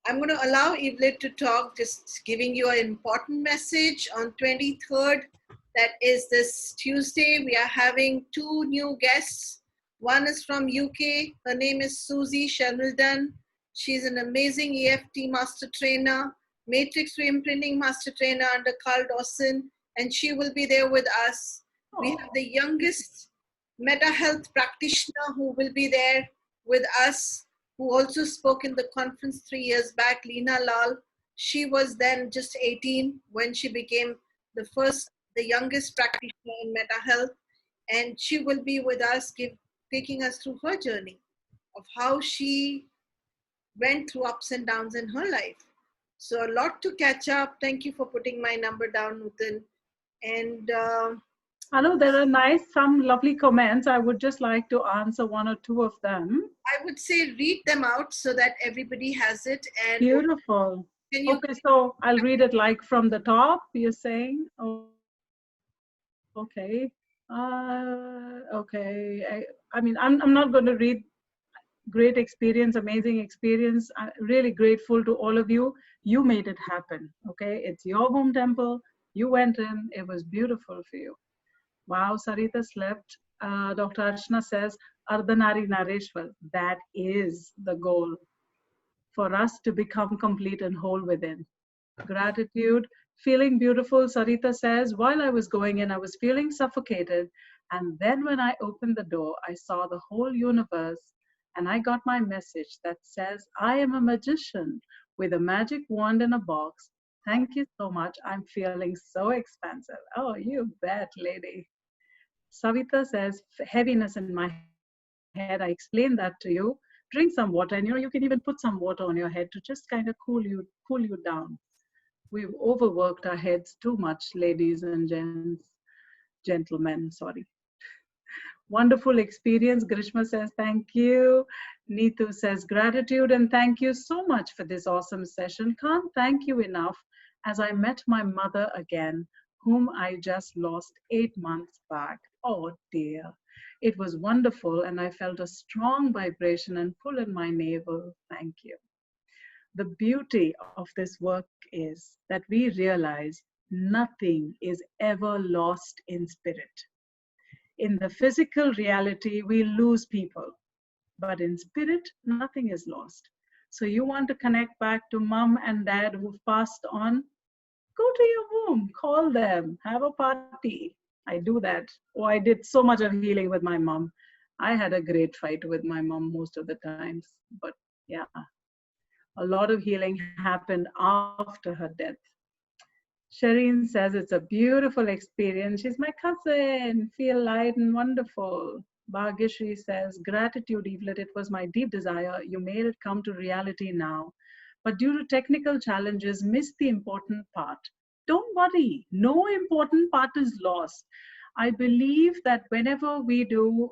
I'm going to allow Evelet to talk, just giving you an important message on 23rd. That is this Tuesday. We are having 2 new guests. One is from UK. Her name is Susie Shelmilton. She's an amazing EFT master trainer, matrix reimprinting master trainer under Carl Dawson, and she will be there with us. We have the youngest meta health practitioner who will be there with us, who also spoke in the conference 3 years back, Leena Lal. She was then just 18 when she became the youngest practitioner in meta health, and she will be with us, taking us through her journey of how she went through ups and downs in her life. So a lot to catch up. Thank you for putting my number down, Nutan. And I know there are some lovely comments. I would just like to answer 1 or 2 of them. I would say read them out so that everybody has it. And beautiful. Okay, so I'll read it like from the top, you're saying? Okay. Okay. I mean, I'm not going to read. Great experience, amazing experience. I'm really grateful to all of you. You made it happen, okay? It's your home temple. You went in. It was beautiful for you. Wow, Sarita slept. Dr. Archana says, Ardhanari Nareshwar. That is the goal, for us to become complete and whole within. Gratitude, feeling beautiful. Sarita says, while I was going in, I was feeling suffocated. And then when I opened the door, I saw the whole universe, and I got my message that says, I am a magician with a magic wand in a box. Thank you so much. I'm feeling so expansive. Oh, you bet, lady. Savita says, heaviness in my head. I explained that to you. Drink some water, and you can even put some water on your head to just kind of cool you down. We've overworked our heads too much, ladies and gentlemen, sorry. Wonderful experience. Grishma says, thank you. Neetu says, gratitude and thank you so much for this awesome session. Can't thank you enough, as I met my mother again, whom I just lost 8 months back. Oh dear. It was wonderful, and I felt a strong vibration and pull in my navel. Thank you. The beauty of this work is that we realize nothing is ever lost in spirit. In the physical reality, we lose people, but in spirit, nothing is lost. So you want to connect back to mom and dad who've passed on? Go to your womb, call them, have a party. I do that. Oh, I did so much of healing with my mom. I had a great fight with my mom most of the times. But yeah, a lot of healing happened after her death. Shireen says it's a beautiful experience. She's my cousin. Feel light and wonderful. Bhagyashri says, gratitude, Evelet. It was my deep desire. You made it come to reality now. But due to technical challenges, missed the important part. Don't worry. No important part is lost. I believe that whenever we do,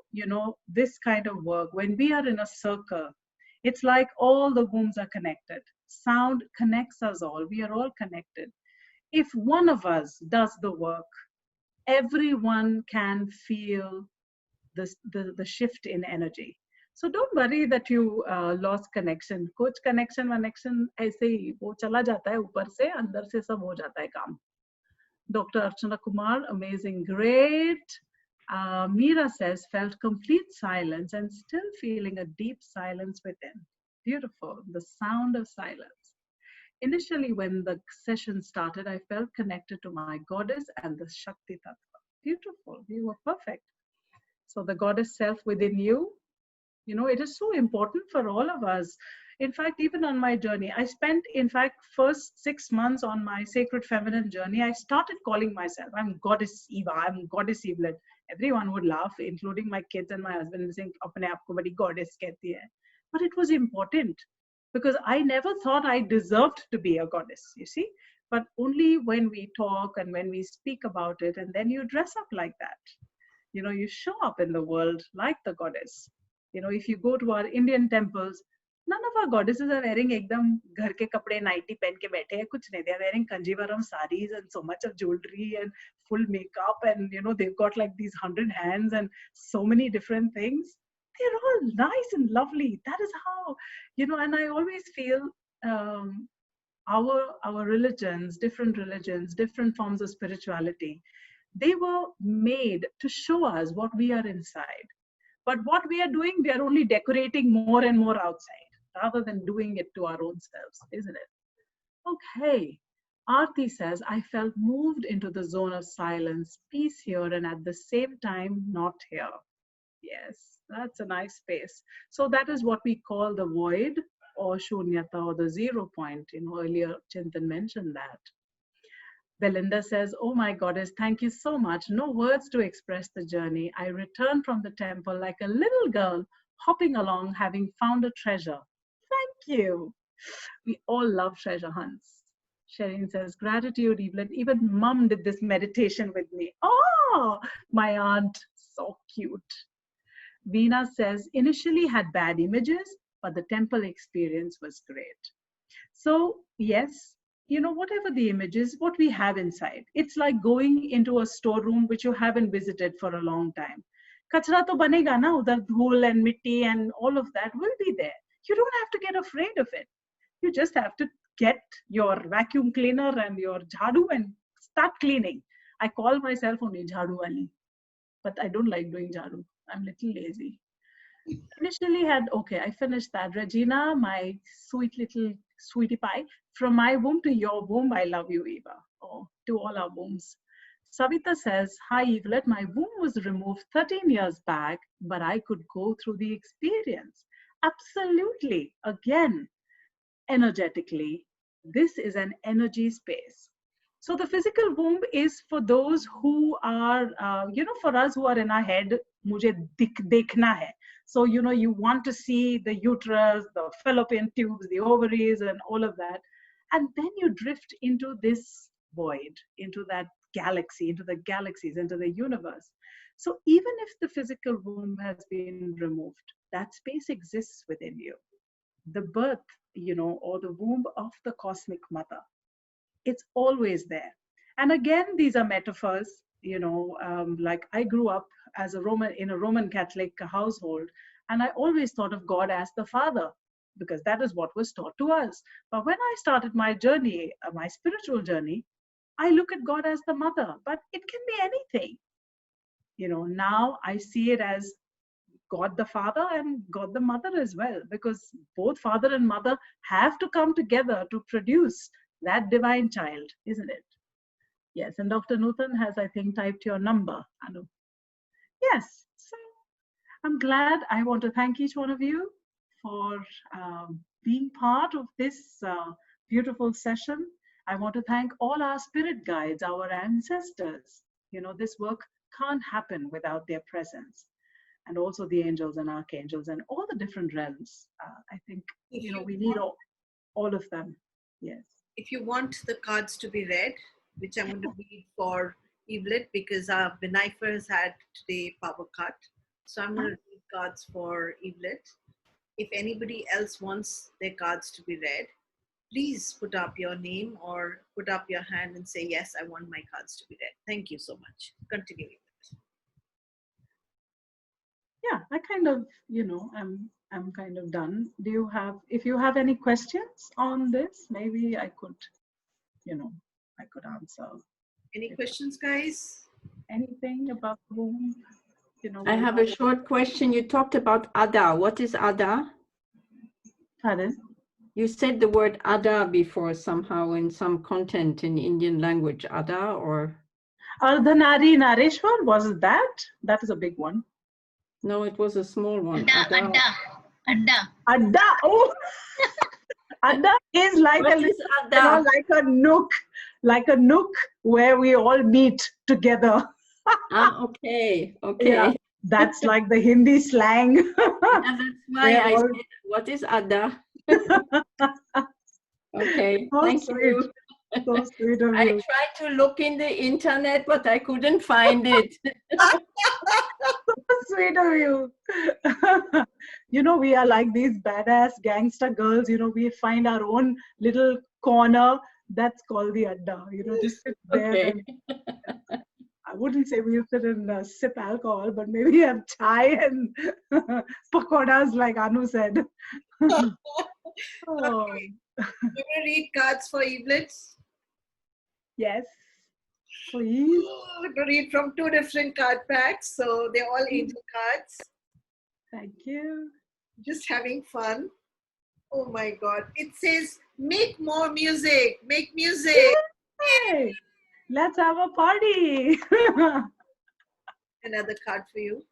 this kind of work, when we are in a circle, it's like all the wombs are connected. Sound connects us all. We are all connected. If one of us does the work, everyone can feel the shift in energy. So don't worry that you lost connection. कुछ connection ऐसे ही वो चला जाता है ऊपर से अंदर से सब हो जाता है काम. Dr. Archana Kumar, amazing, great. Meera says, felt complete silence and still feeling a deep silence within. Beautiful, the sound of silence. Initially, when the session started, I felt connected to my goddess and the Shakti Tattva. Beautiful, you were perfect. So the goddess self within you, it is so important for all of us. In fact, even on my journey, I spent, in fact, first 6 months on my sacred feminine journey, I started calling myself, I'm Goddess Eva, I'm Goddess Evelet. Everyone would laugh, including my kids and my husband, saying, apne aap ko badi goddess kehti hai. But it was important because I never thought I deserved to be a goddess, you see. But only when we talk and when we speak about it, and then you dress up like that. You show up in the world like the goddess. If you go to our Indian temples, none of our goddesses are wearing ekdam ghar ke kapde nighty pen ke baithe hai, kuch nahi. They are wearing kanjivaram saris and so much of jewelry and full makeup, and they've got like these 100 hands and so many different things. They're all nice and lovely. That is how, and I always feel our religions, different forms of spirituality, they were made to show us what we are inside. But what we are doing, we are only decorating more and more outside rather than doing it to our own selves, isn't it? Okay. Aarti says, I felt moved into the zone of silence, peace here, and at the same time, not here. Yes, that's a nice space. So that is what we call the void or shunyata or the 0 point. Earlier Chintan mentioned that. Belinda says, oh my goddess, thank you so much. No words to express the journey. I returned from the temple like a little girl hopping along, having found a treasure. Thank you. We all love treasure hunts. Shireen says, gratitude, Evelet. Even mom did this meditation with me. Oh, my aunt, so cute. Veena says, initially had bad images, but the temple experience was great. So yes, whatever the image is, what we have inside, it's like going into a storeroom which you haven't visited for a long time. Kachra to banega na, udhar dhool and mitti and all of that will be there. You don't have to get afraid of it. You just have to get your vacuum cleaner and your jhadu and start cleaning. I call myself only jhadu wali, but I don't like doing jhadu. I'm a little lazy. Initially I finished that. Regina, my sweet little sweetie pie, from my womb to your womb, I love you, Eva. Oh, to all our wombs. Savita says, hi, Evelet, my womb was removed 13 years back, but I could go through the experience. Absolutely. Again, energetically, this is an energy space. So the physical womb is for those who are, for us who are in our head, mujhe dekhna hai. So, you want to see the uterus, the fallopian tubes, the ovaries, and all of that. And then you drift into this void, into that galaxy, into the galaxies, into the universe. So even if the physical womb has been removed, that space exists within you. The birth, or the womb of the cosmic mother, it's always there. And again, these are metaphors. Like I grew up as in a Roman Catholic household, and I always thought of God as the Father, because that is what was taught to us. But when I started my journey, my spiritual journey, I look at God as the mother, but it can be anything. Now I see it as God the Father and God the Mother as well, because both father and mother have to come together to produce that divine child, isn't it? Yes, and Dr. Nutan has, I think, typed your number, Anu. Yes, so I'm glad. I want to thank each one of you for being part of this beautiful session. I want to thank all our spirit guides, our ancestors. You know, this work can't happen without their presence. And also the angels and archangels and all the different realms. I think, you know, we need all of them. Yes. If you want the cards to be read, which I'm going to read for Evelet because Benifer has had today power cut. So I'm going to read cards for Evelet. If anybody else wants their cards to be read, please put up your name or put up your hand and say, yes, I want my cards to be read. Thank you so much. Continue. Yeah, I kind of, you know, I'm kind of done. Do you have, if you have any questions on this, maybe I could, you know, I could answer. Any questions, guys? Anything about whom, you know? I have a short question. You talked about Ada. What is Ada? Pardon? You said the word Ada before somehow in some content in Indian language. Ada or? Ardhanari Nareshwar, was that? That is a big one. No, it was a small one. Adda. Adda. Oh, Adda is like What a, is you know, like a nook where we all meet together. Ah, okay, okay. Yeah, that's like the Hindi slang. Yeah, that's why They're I all- said, what is Ada? Okay, So thank sweet. you. So sweet of I you. tried to look in the internet, but I couldn't find it. So sweet of you. You know, we are like these badass gangster girls. You know, we find our own little corner. That's called the Adda. You know, just sit there. Okay. And I wouldn't say we'll sit and sip alcohol, but maybe have chai and pakoras, like Anu said. Oh, Okay. I'm going to read cards for Evelet. yes, please. I'm going to read from 2 different card packs. So they're all angel cards. Thank you. Just having fun. Oh my God. It says, make more music. Make music. Hey, let's have a party. Another card for you.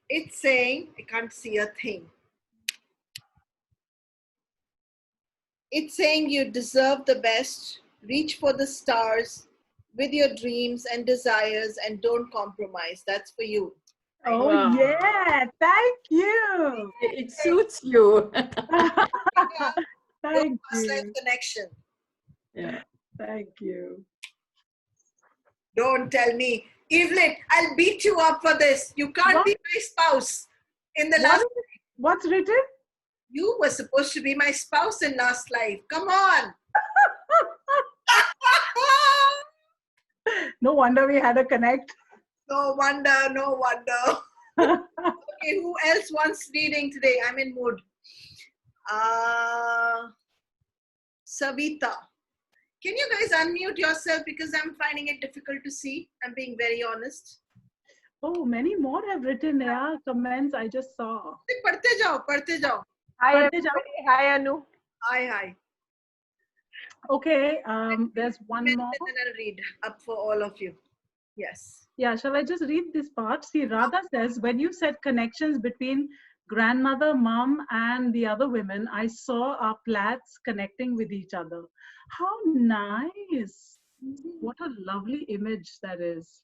It's saying, I can't see a thing. It's saying you deserve the best. Reach for the stars with your dreams and desires and don't compromise. That's for you. Oh, Wow. yeah. Thank you. It suits you. Thank Past life you. connection. Yeah. Thank you. Don't tell me, Evelet, I'll beat you up for this. You can't What? be my spouse. In the What last, is- What's written? you were supposed to be my spouse in last life. Come on. No wonder we had a connect. No wonder, no wonder. Okay, who else wants reading today? I'm in mood. Savita. Can you guys unmute yourself because I'm finding it difficult to see? I'm being very honest. Oh, many more have written. Yeah, comments I just saw. Padhte jao, padhte jao. Hi, Padhte jao. everybody. Hi, Anu. Hi, hi. Okay, there's one And more. then I'll read up for all of you. Yes. Yeah, shall I just read this part? See, Radha says, when you said connections between grandmother, mom, and the other women, I saw our plaits connecting with each other. How nice. What a lovely image that is.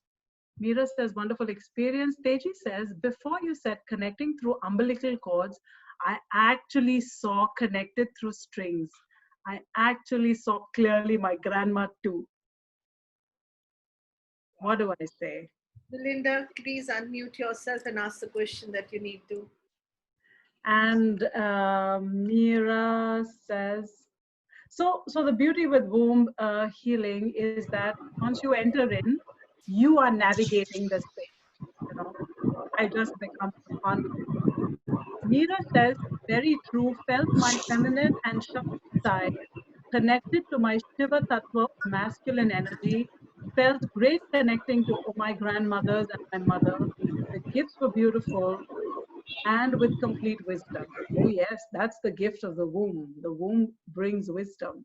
Meera says, wonderful experience. Teji says, before you said connecting through umbilical cords, I actually saw connected through strings. I actually saw clearly my grandma too. What do I say? Belinda, please unmute yourself and ask the question that you need to. And Meera says, so the beauty with womb healing is that once you enter in, you are navigating the space. You know, I just become a conduit. Meera says, very true, felt my feminine and Shakti side, connected to my Shiva Tattva masculine energy, felt great connecting to my grandmothers and my mother. The gifts were beautiful. and with complete wisdom. Oh yes, that's the gift of the womb. The womb brings wisdom.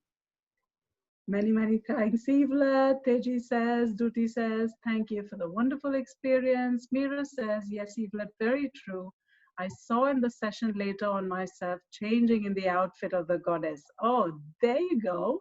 Many, many thanks, Evelet. Teji says, Duty says, thank you for the wonderful experience. Mira says, yes, Evelet, very true. I saw in the session later on myself changing in the outfit of the goddess. Oh, there you go.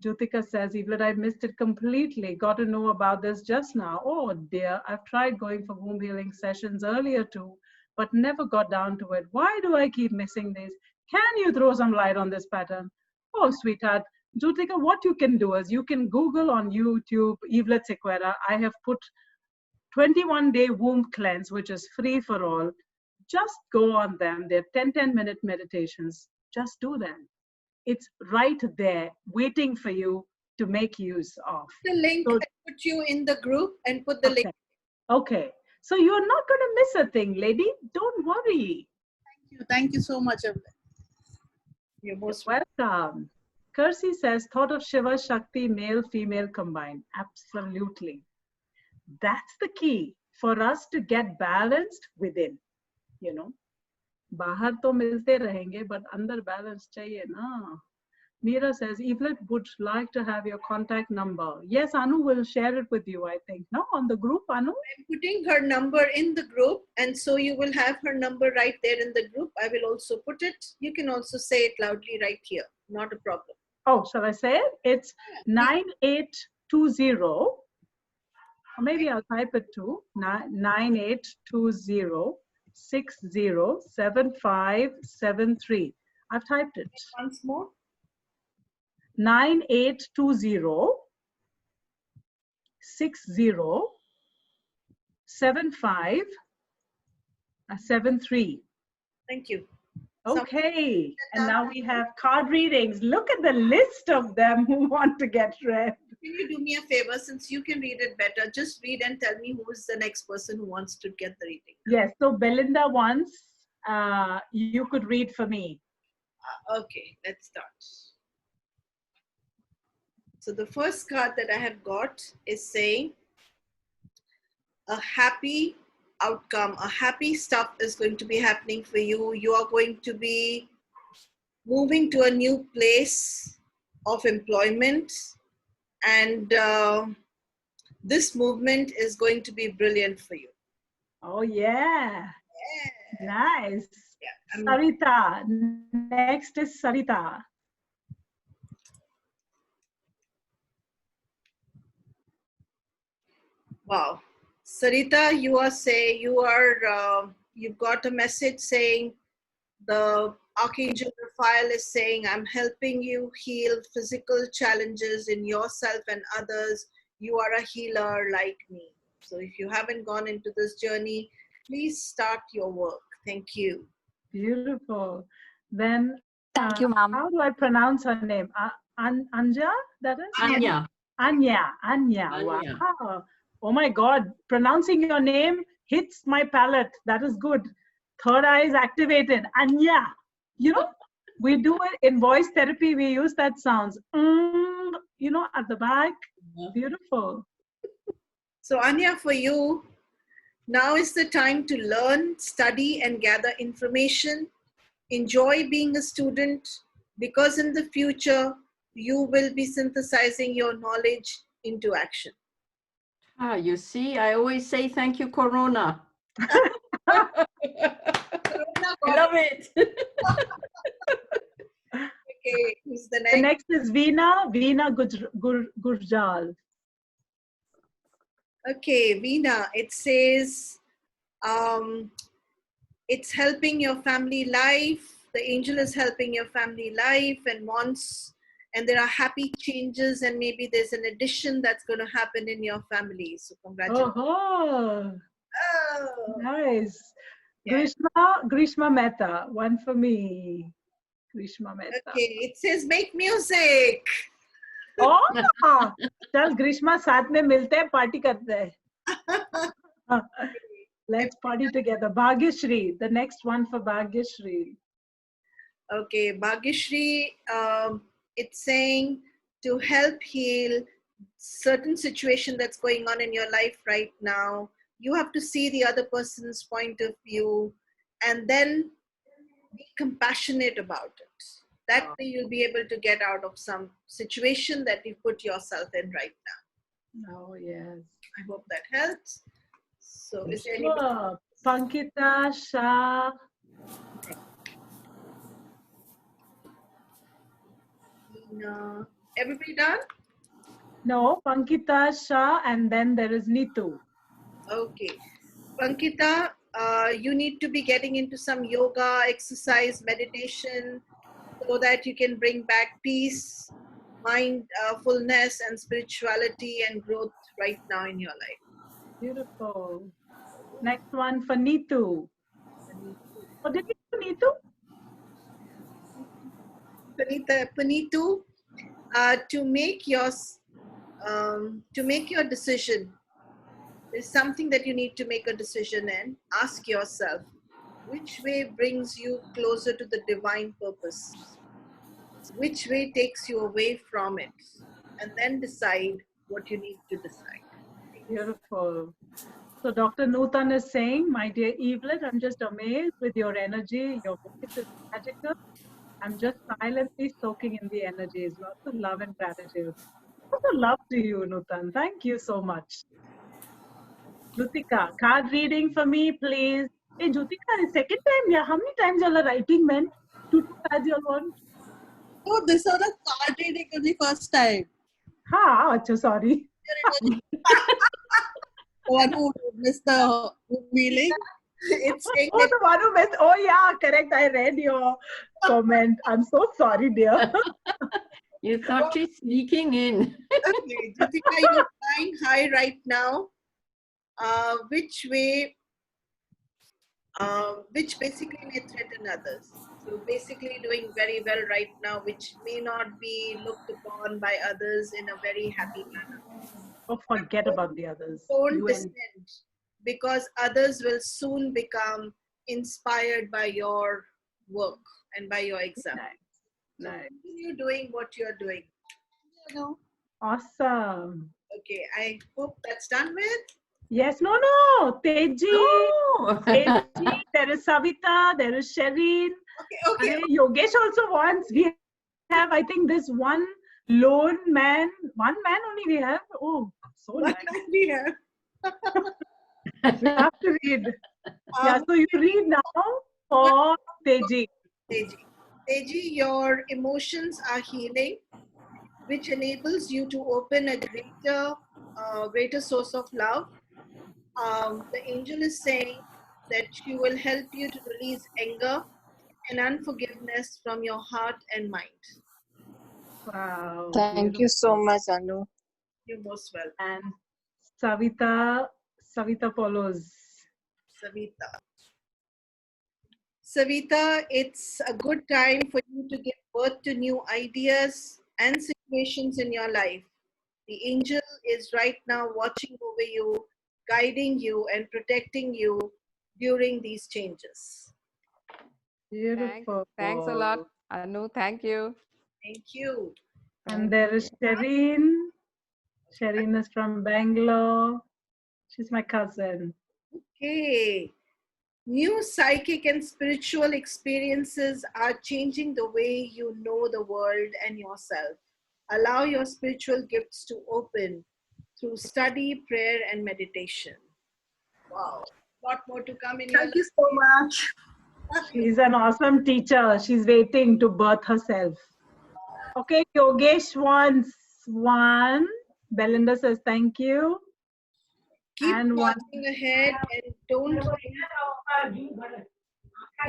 Jyotika says, Evelet, I missed it completely. Got to know about this just now. Oh dear, I've tried going for womb healing sessions earlier too, but never got down to it. Why do I keep missing these? Can you throw some light on this pattern? Oh, sweetheart. Jyotika, what you can do is you can Google on YouTube, Evelet Sequeira. I have put 21-day womb cleanse, which is free for all. Just go on them. They're 10-minute meditations. Just do them. It's right there waiting for you to make use of. The link, So, I put you in the group and put the link. Okay. So you're not going to miss a thing, lady. Don't worry. Thank you so much, Evelet. You're most welcome. Kersey says, thought of Shiva Shakti, male, female combined. Absolutely. That's the key for us to get balanced within, you know. बाहर तो मिलते रहेंगे, but अंदर balance चाहिए ना. Meera says, Evelet would like to have your contact number. Yes, Anu will share it with you, I think. No, on the group, Anu? I'm putting her number in the group, and so you will have her number right there in the group. I will also put it. You can also say it loudly right here. Not a problem. Oh, shall I say it? It's 9820. Or maybe I'll type it too. 9820 607573. I've typed it. Once more. 9820 607573. Thank you. Okay, and now we have card readings. Look at the list of them who want to get read. Can you do me a favor, since you can read it better, just read and tell me who is the next person who wants to get the reading. Yes, so Belinda wants, you could read for me. Okay, let's start. So the first card that I have got is saying, a happy outcome, a happy stuff is going to be happening for you. You are going to be moving to a new place of employment, and this movement is going to be brilliant for you. Oh yeah, nice. Yeah, Sarita, next is Sarita. Wow, Sarita, you are saying you've got a message saying the Archangel Raphael is saying, I'm helping you heal physical challenges in yourself and others. You are a healer like me. So if you haven't gone into this journey, please start your work. Thank you. Beautiful. Then, thank you, ma'am. How do I pronounce her name? Anja? That is? Anya. Anya. Wow. Oh my God. Pronouncing your name hits my palate. That is good. Third eye is activated. Anya. You know, we do it in voice therapy. We use that sounds. You know, at the back. Beautiful. So Anya, for you, now is the time to learn, study, and gather information. Enjoy being a student, because in the future, you will be synthesizing your knowledge into action. Ah, you see, I always say thank you, Corona. I love it. Okay, who's the next? The next is Veena Gurjal. Okay, Veena, it says, it's helping your family life. The angel is helping your family life and wants, and there are happy changes, and maybe there's an addition that's going to happen in your family. So congratulations. Oh, nice. Yeah. Grishma Mehta, one for me. Grishma Mehta. Okay, it says make music. Oh, चल Grishma साथ में मिलते हैं, party करते हैं. Let's party together. Bhagyashri, the next one for Bhagyashri. Okay, Bhagyashri, it's saying to help heal certain situation that's going on in your life right now. you have to see the other person's point of view and then be compassionate about it. That way you'll be able to get out of some situation that you put yourself in right now. Oh, yes. I hope that helps. So is there anybody? Sure. Pankita Shah. Everybody done? No, Pankita Shah, and then there is Neetu. Okay. Pankita, you need to be getting into some yoga, exercise, meditation, so that you can bring back peace, mindfulness, and spirituality and growth right now in your life. Beautiful. Next one for Neetu. Oh, did you do Neetu? Panitu, to make your decision, there's something that you need to make a decision in. Ask yourself, which way brings you closer to the divine purpose? Which way takes you away from it? And then decide what you need to decide. Beautiful. So Dr. Nutan is saying, my dear Evelet, I'm just amazed with your energy. Your voice is magical. I'm just silently soaking in the energies. Lots of love and gratitude. Also love to you, Nutan. Thank you so much. Jutika, card reading for me, please. Hey, Jutika, the second time, yeah. How many times you are writing, man? Two cards you want? Oh, this is the card reading for the first time. Ha, acha, sorry. The one who missed the revealing. It's saying Oh, the one who missed. Oh, yeah, correct. I read your comment. I'm so sorry, dear. You thought she's sneaking in. okay, Jutika, you're flying high right now. Which basically may threaten others. So basically doing very well right now, which may not be looked upon by others in a very happy manner. Oh, forget about the others. Don't You descend, because others will soon become inspired by your work and by your exam. So Nice. continue doing what you're doing. You know? Awesome. Okay, I hope that's done with. Yes, no. Teji. Oh. Teji, there is Savita, there is Shereen. Okay. And Yogesh also wants. We have, I think, this one lone man. One man only we have. Oh, so What nice. can we have? We have to read. Yeah, so you read now for Teji. Teji, your emotions are healing, which enables you to open a greater source of love. The angel is saying that she will help you to release anger and unforgiveness from your heart and mind. Wow. Thank you so much, Anu. You're most welcome. And Savita follows. Savita, it's a good time for you to give birth to new ideas and situations in your life. The angel is right now watching over you, guiding you and protecting you during these changes. Beautiful. Thanks a lot, Anu. Thank you. Thank you. And there is Shereen. Shereen is from Bangalore. She's my cousin. Okay. New psychic and spiritual experiences are changing the way you know the world and yourself. Allow your spiritual gifts to open through study, prayer, and meditation. Wow. Lot more to come in your life. Thank you so much. She's an awesome teacher. She's waiting to birth herself. Okay, Yogesh wants one. Belinda says thank you. Keep And one. charging ahead and don't. So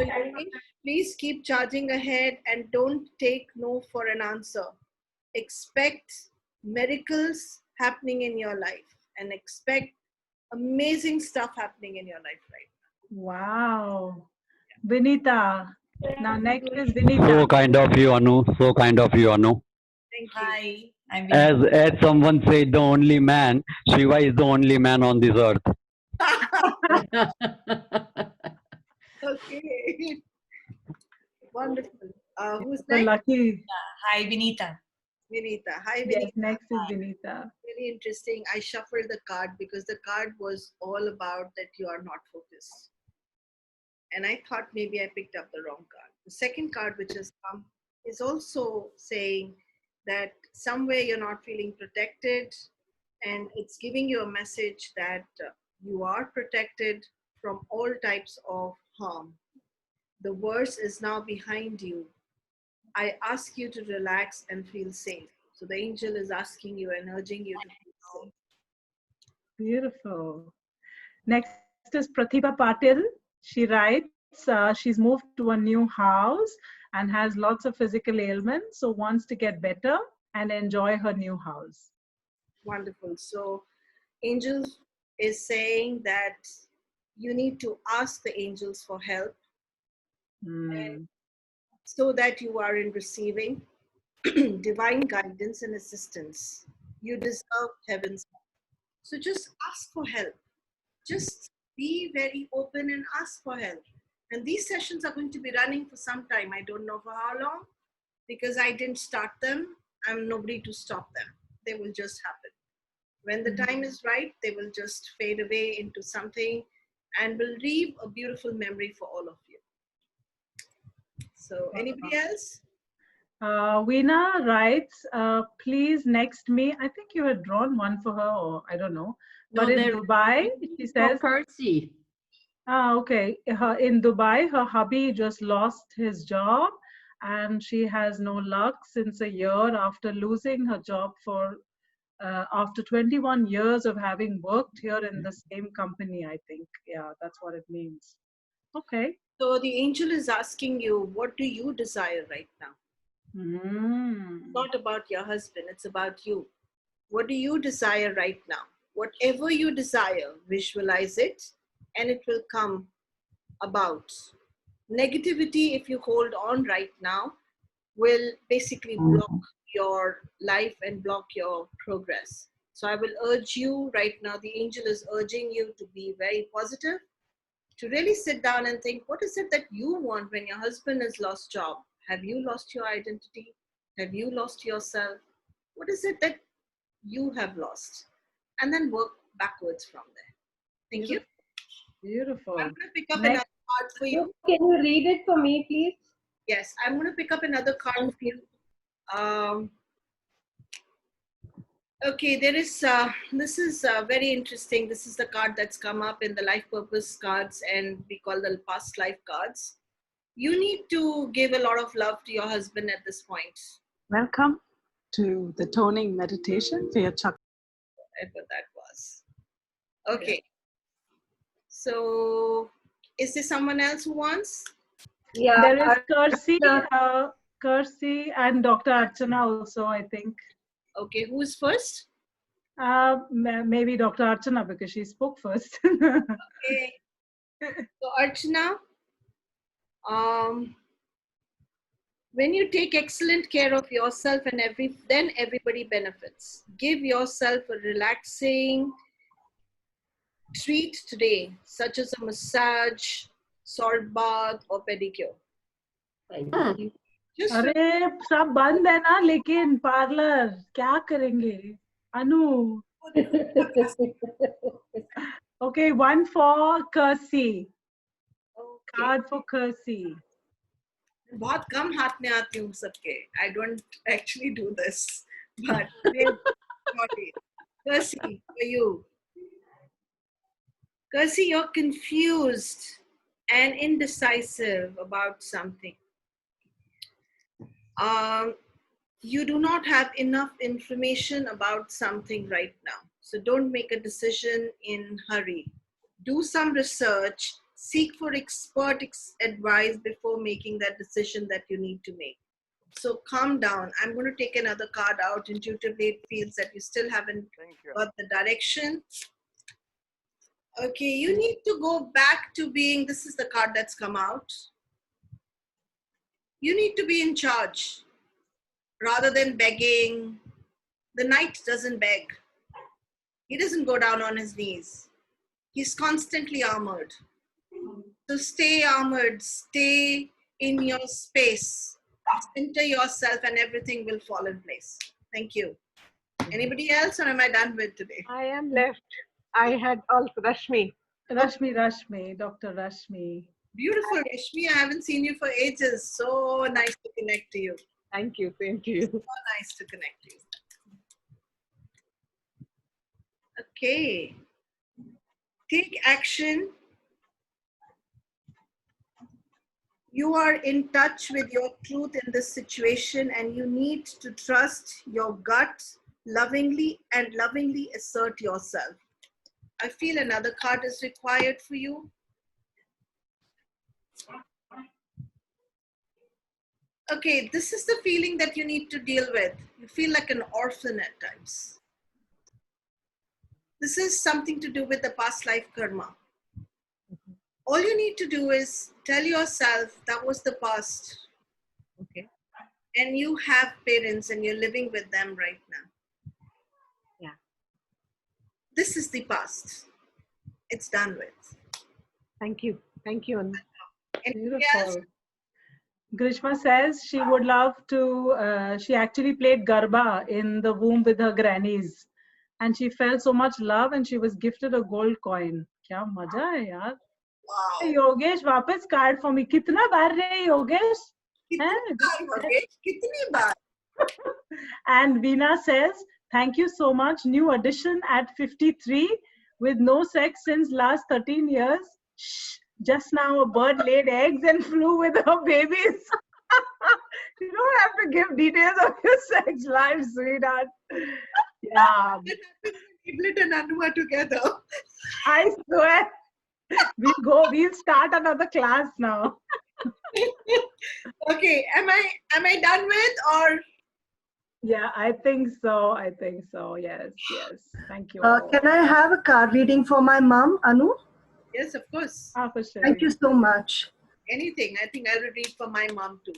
Yogesh, please keep charging ahead and don't take no for an answer. Expect miracles happening in your life and expect amazing stuff happening in your life right now. Wow. Vinita. Now next is Vinita. So kind of you, Anu. So kind of you, Anu. Thank you. Hi, I'm As someone said, the only man, Shiva is the only man on this earth. Okay. Wonderful. Who's So next? lucky. Hi, Vinita. Vinita. Hi, Yes, Vinita. next is Vinita. Very very interesting. I shuffled the card because the card was all about that you are not focused. And I thought maybe I picked up the wrong card. The second card, which has come, is also saying that somewhere you're not feeling protected, and it's giving you a message that you are protected from all types of harm. The worst is now behind you. I ask you to relax and feel safe. So the angel is asking you and urging you to feel safe. Beautiful. Next is Pratibha Patil. She writes, she's moved to a new house and has lots of physical ailments, so wants to get better and enjoy her new house. Wonderful. So angel is saying that you need to ask the angels for help and so that you are in receiving divine guidance and assistance. You deserve heaven's help. So just ask for help. Just be very open and ask for help. And these sessions are going to be running for some time. I don't know for how long, because I didn't start them. I'm nobody to stop them. They will just happen. When the time is right, they will just fade away into something and will leave a beautiful memory for all of you. So anybody else? Veena writes, please next me. I think you had drawn one for her, or I don't know. But in Dubai, she says, Percy. Okay. In Dubai, her hubby just lost his job and she has no luck since a year after losing her job for after 21 years of having worked here in the same company, I think. Yeah, that's what it means. Okay. So the angel is asking you, what do you desire right now? It's not about your husband, it's about you. What do you desire right now? Whatever you desire, visualize it and it will come about. Negativity, if you hold on right now, will basically block your life and block your progress. So I will urge you right now, the angel is urging you to be very positive, to really sit down and think, what is it that you want when your husband has lost job? Have you lost your identity? Have you lost yourself? What is it that you have lost? And then work backwards from there. Thank you. Beautiful. I'm going to pick up another card for you. Can you read it for me, please? Yes, I'm going to pick up another card for you. Okay, there is, this is very interesting. This is the card that's come up in the life purpose cards, and we call them past life cards. You need to give a lot of love to your husband at this point. Welcome to the toning meditation for your chakra. Whatever that was. Okay. So, is there someone else who wants? Yeah. There is Kirsty and Dr. Archana also, I think. Okay, who's first? Maybe Dr. Archana, because she spoke first. Okay. So, Archana, when you take excellent care of yourself and then everybody benefits. Give yourself a relaxing treat today, such as a massage, salt bath, or pedicure. अरे सब बंद है ना, लेकिन parlour क्या करेंगे अनु? Okay, one for Kirsty. Card for Kirsty. बहुत कम हाथ में आती हूँ सबके. I don't actually do this, but Kirsty, for you. Kirsty, you're confused and indecisive about something. You do not have enough information about something right now. So don't make a decision in a hurry. Do some research, seek for expert advice before making that decision that you need to make. So calm down. I'm going to take another card out. Intuitively, it feels that you still haven't got the direction. Okay, you need to go back to being, this is the card that's come out. You need to be in charge rather than begging. The knight doesn't beg. He doesn't go down on his knees. He's constantly armored. So stay armored, stay in your space, center yourself and everything will fall in place. Thank you. Anybody else, or am I done with today? I am left. I had also Rashmi. Rashmi, Dr. Rashmi. Beautiful, Rashmi. I haven't seen you for ages. So nice to connect to you. Thank you. Same to you. So nice to connect to you. Okay. Take action. You are in touch with your truth in this situation, and you need to trust your gut lovingly and lovingly assert yourself. I feel another card is required for you. Okay, this is the feeling that you need to deal with. You feel like an orphan at times. This is something to do with the past life karma. All you need to do is tell yourself that was the past. Okay. And you have parents and you're living with them right now. Yeah. This is the past. It's done with. Thank you. Thank you, Anu. Anybody else? Beautiful. Grishma says she would love to, she actually played Garba in the womb with her grannies. And she felt so much love and she was gifted a gold coin. Kya maja hai yaar. Wow. Hey, Yogesh, वापस card for me. कितना बार रे Yogesh? कितनी बार Yogesh? कितनी बार? And Veena says, thank you so much. New addition at 53 with no sex since last 13 years. Shh. Just now a bird laid eggs and flew with her babies. You don't have to give details of your sex life, sweetheart. Yeah. Evelet and Anu are together. I swear. We'll start another class now. Okay, am I done with, or? Yeah, I think so. Yes. Thank you. Can I have a card reading for my mom, Anu? Yes, of course. For sure. Thank you so much. Anything. I think I'll read for my mom too.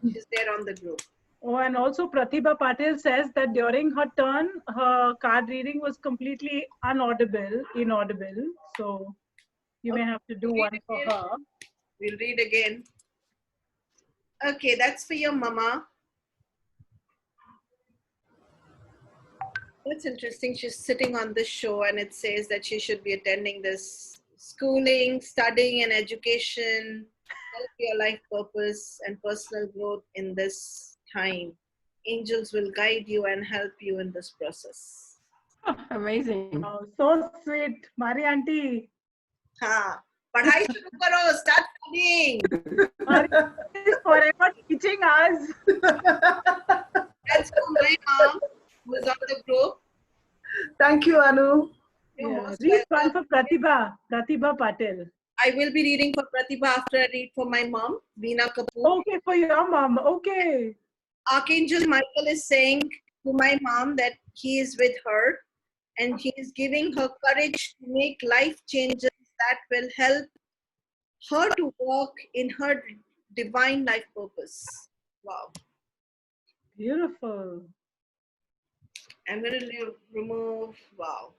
She's there on the group. Oh, and also Pratibha Patil says that during her turn, her card reading was completely inaudible. So you may have to do one for her. We'll read again. Okay, that's for your mama. That's interesting. She's sitting on this show and it says that she should be attending this schooling, studying and education, help your life purpose and personal growth in this time. Angels will guide you and help you in this process. Oh, amazing. Oh, so sweet. Mari auntie. हाँ, पढ़ाई शुरू करो, start studying. Mari is forever teaching us. That's for my mom who is on the group. Thank you, Anu. Yeah. Read one for Pratibha Patil. I will be reading for Pratibha after I read for my mom, Veena Kapoor. Okay, for your mom. Okay. Archangel Michael is saying to my mom that he is with her and he is giving her courage to make life changes that will help her to walk in her divine life purpose. Wow. Beautiful. I'm going to remove, wow.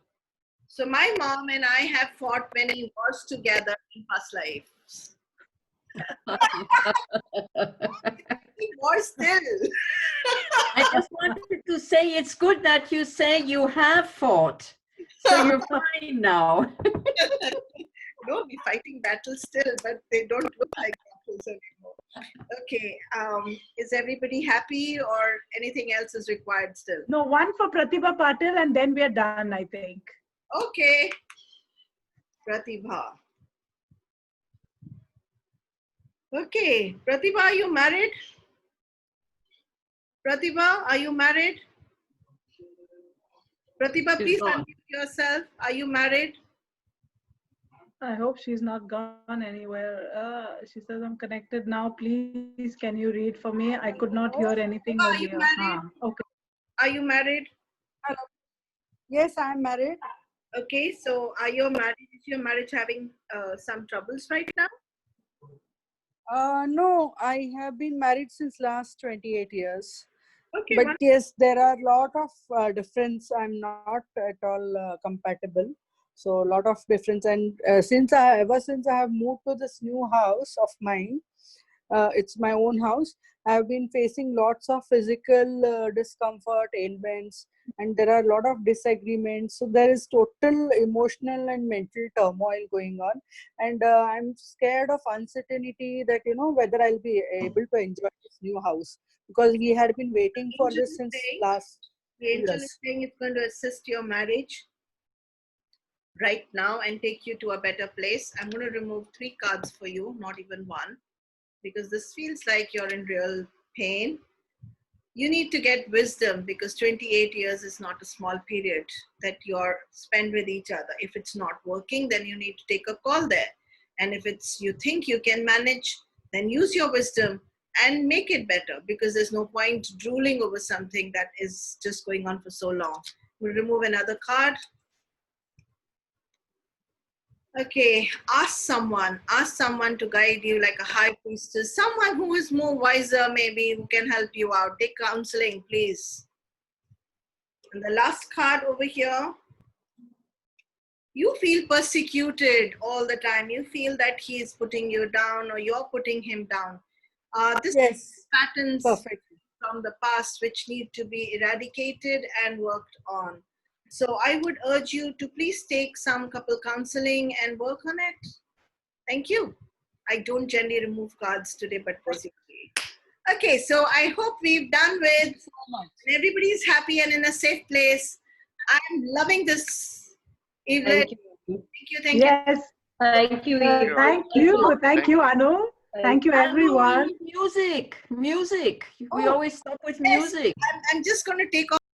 So my mom and I have fought many wars together in past lives. War still. I just wanted to say it's good that you say you have fought. So you're fine now. No, we're fighting battles still, but they don't look like battles anymore. Okay, is everybody happy or anything else is required still? No, one for Pratibha Patil and then we are done, I think. Okay. Pratibha. Okay, Pratibha, are you married? Pratibha, are you married? Pratibha, please unmute yourself. Are you married? I hope she's not gone anywhere. She says, I'm connected now. Please, can you read for me? I could not hear anything Are earlier. you married? Okay. Are you married? Yes, I'm married. Okay, so are you married? Is your marriage having some troubles right now? No, I have been married since last 28 years. Okay, But yes, there are a lot of difference. I'm not at all compatible. So a lot of difference. And ever since I have moved to this new house of mine, it's my own house. I have been facing lots of physical discomfort, ailments, and there are a lot of disagreements. So there is total emotional and mental turmoil going on, and I'm scared of uncertainty that whether I'll be able to enjoy this new house, because we had been waiting for this since last The angel is years. saying it's going to assist your marriage right now and take you to a better place. I'm going to remove 3 cards for you, not even 1, because this feels like you're in real pain. You need to get wisdom, because 28 years is not a small period that you're spent with each other. If it's not working, then you need to take a call there. And if it's you think you can manage, then use your wisdom and make it better, because there's no point drooling over something that is just going on for so long. We'll remove another card. Okay, ask someone to guide you like a high priestess, someone who is more wiser, maybe, who can help you out. Take counseling, please. And the last card over here, you feel persecuted all the time. You feel that he is putting you down or you're putting him down. This is patterns from the past which need to be eradicated and worked on. So I would urge you to please take some couple counseling and work on it. Thank you. I don't generally remove cards today, but basically. Okay, so I hope we've done with everybody's happy and in a safe place. I'm loving this evening. Thank you. Thank you. Yes. Thank you. Thank you, Anu. Thank you, everyone. Music. We Oh, always start with music. I'm just going to take off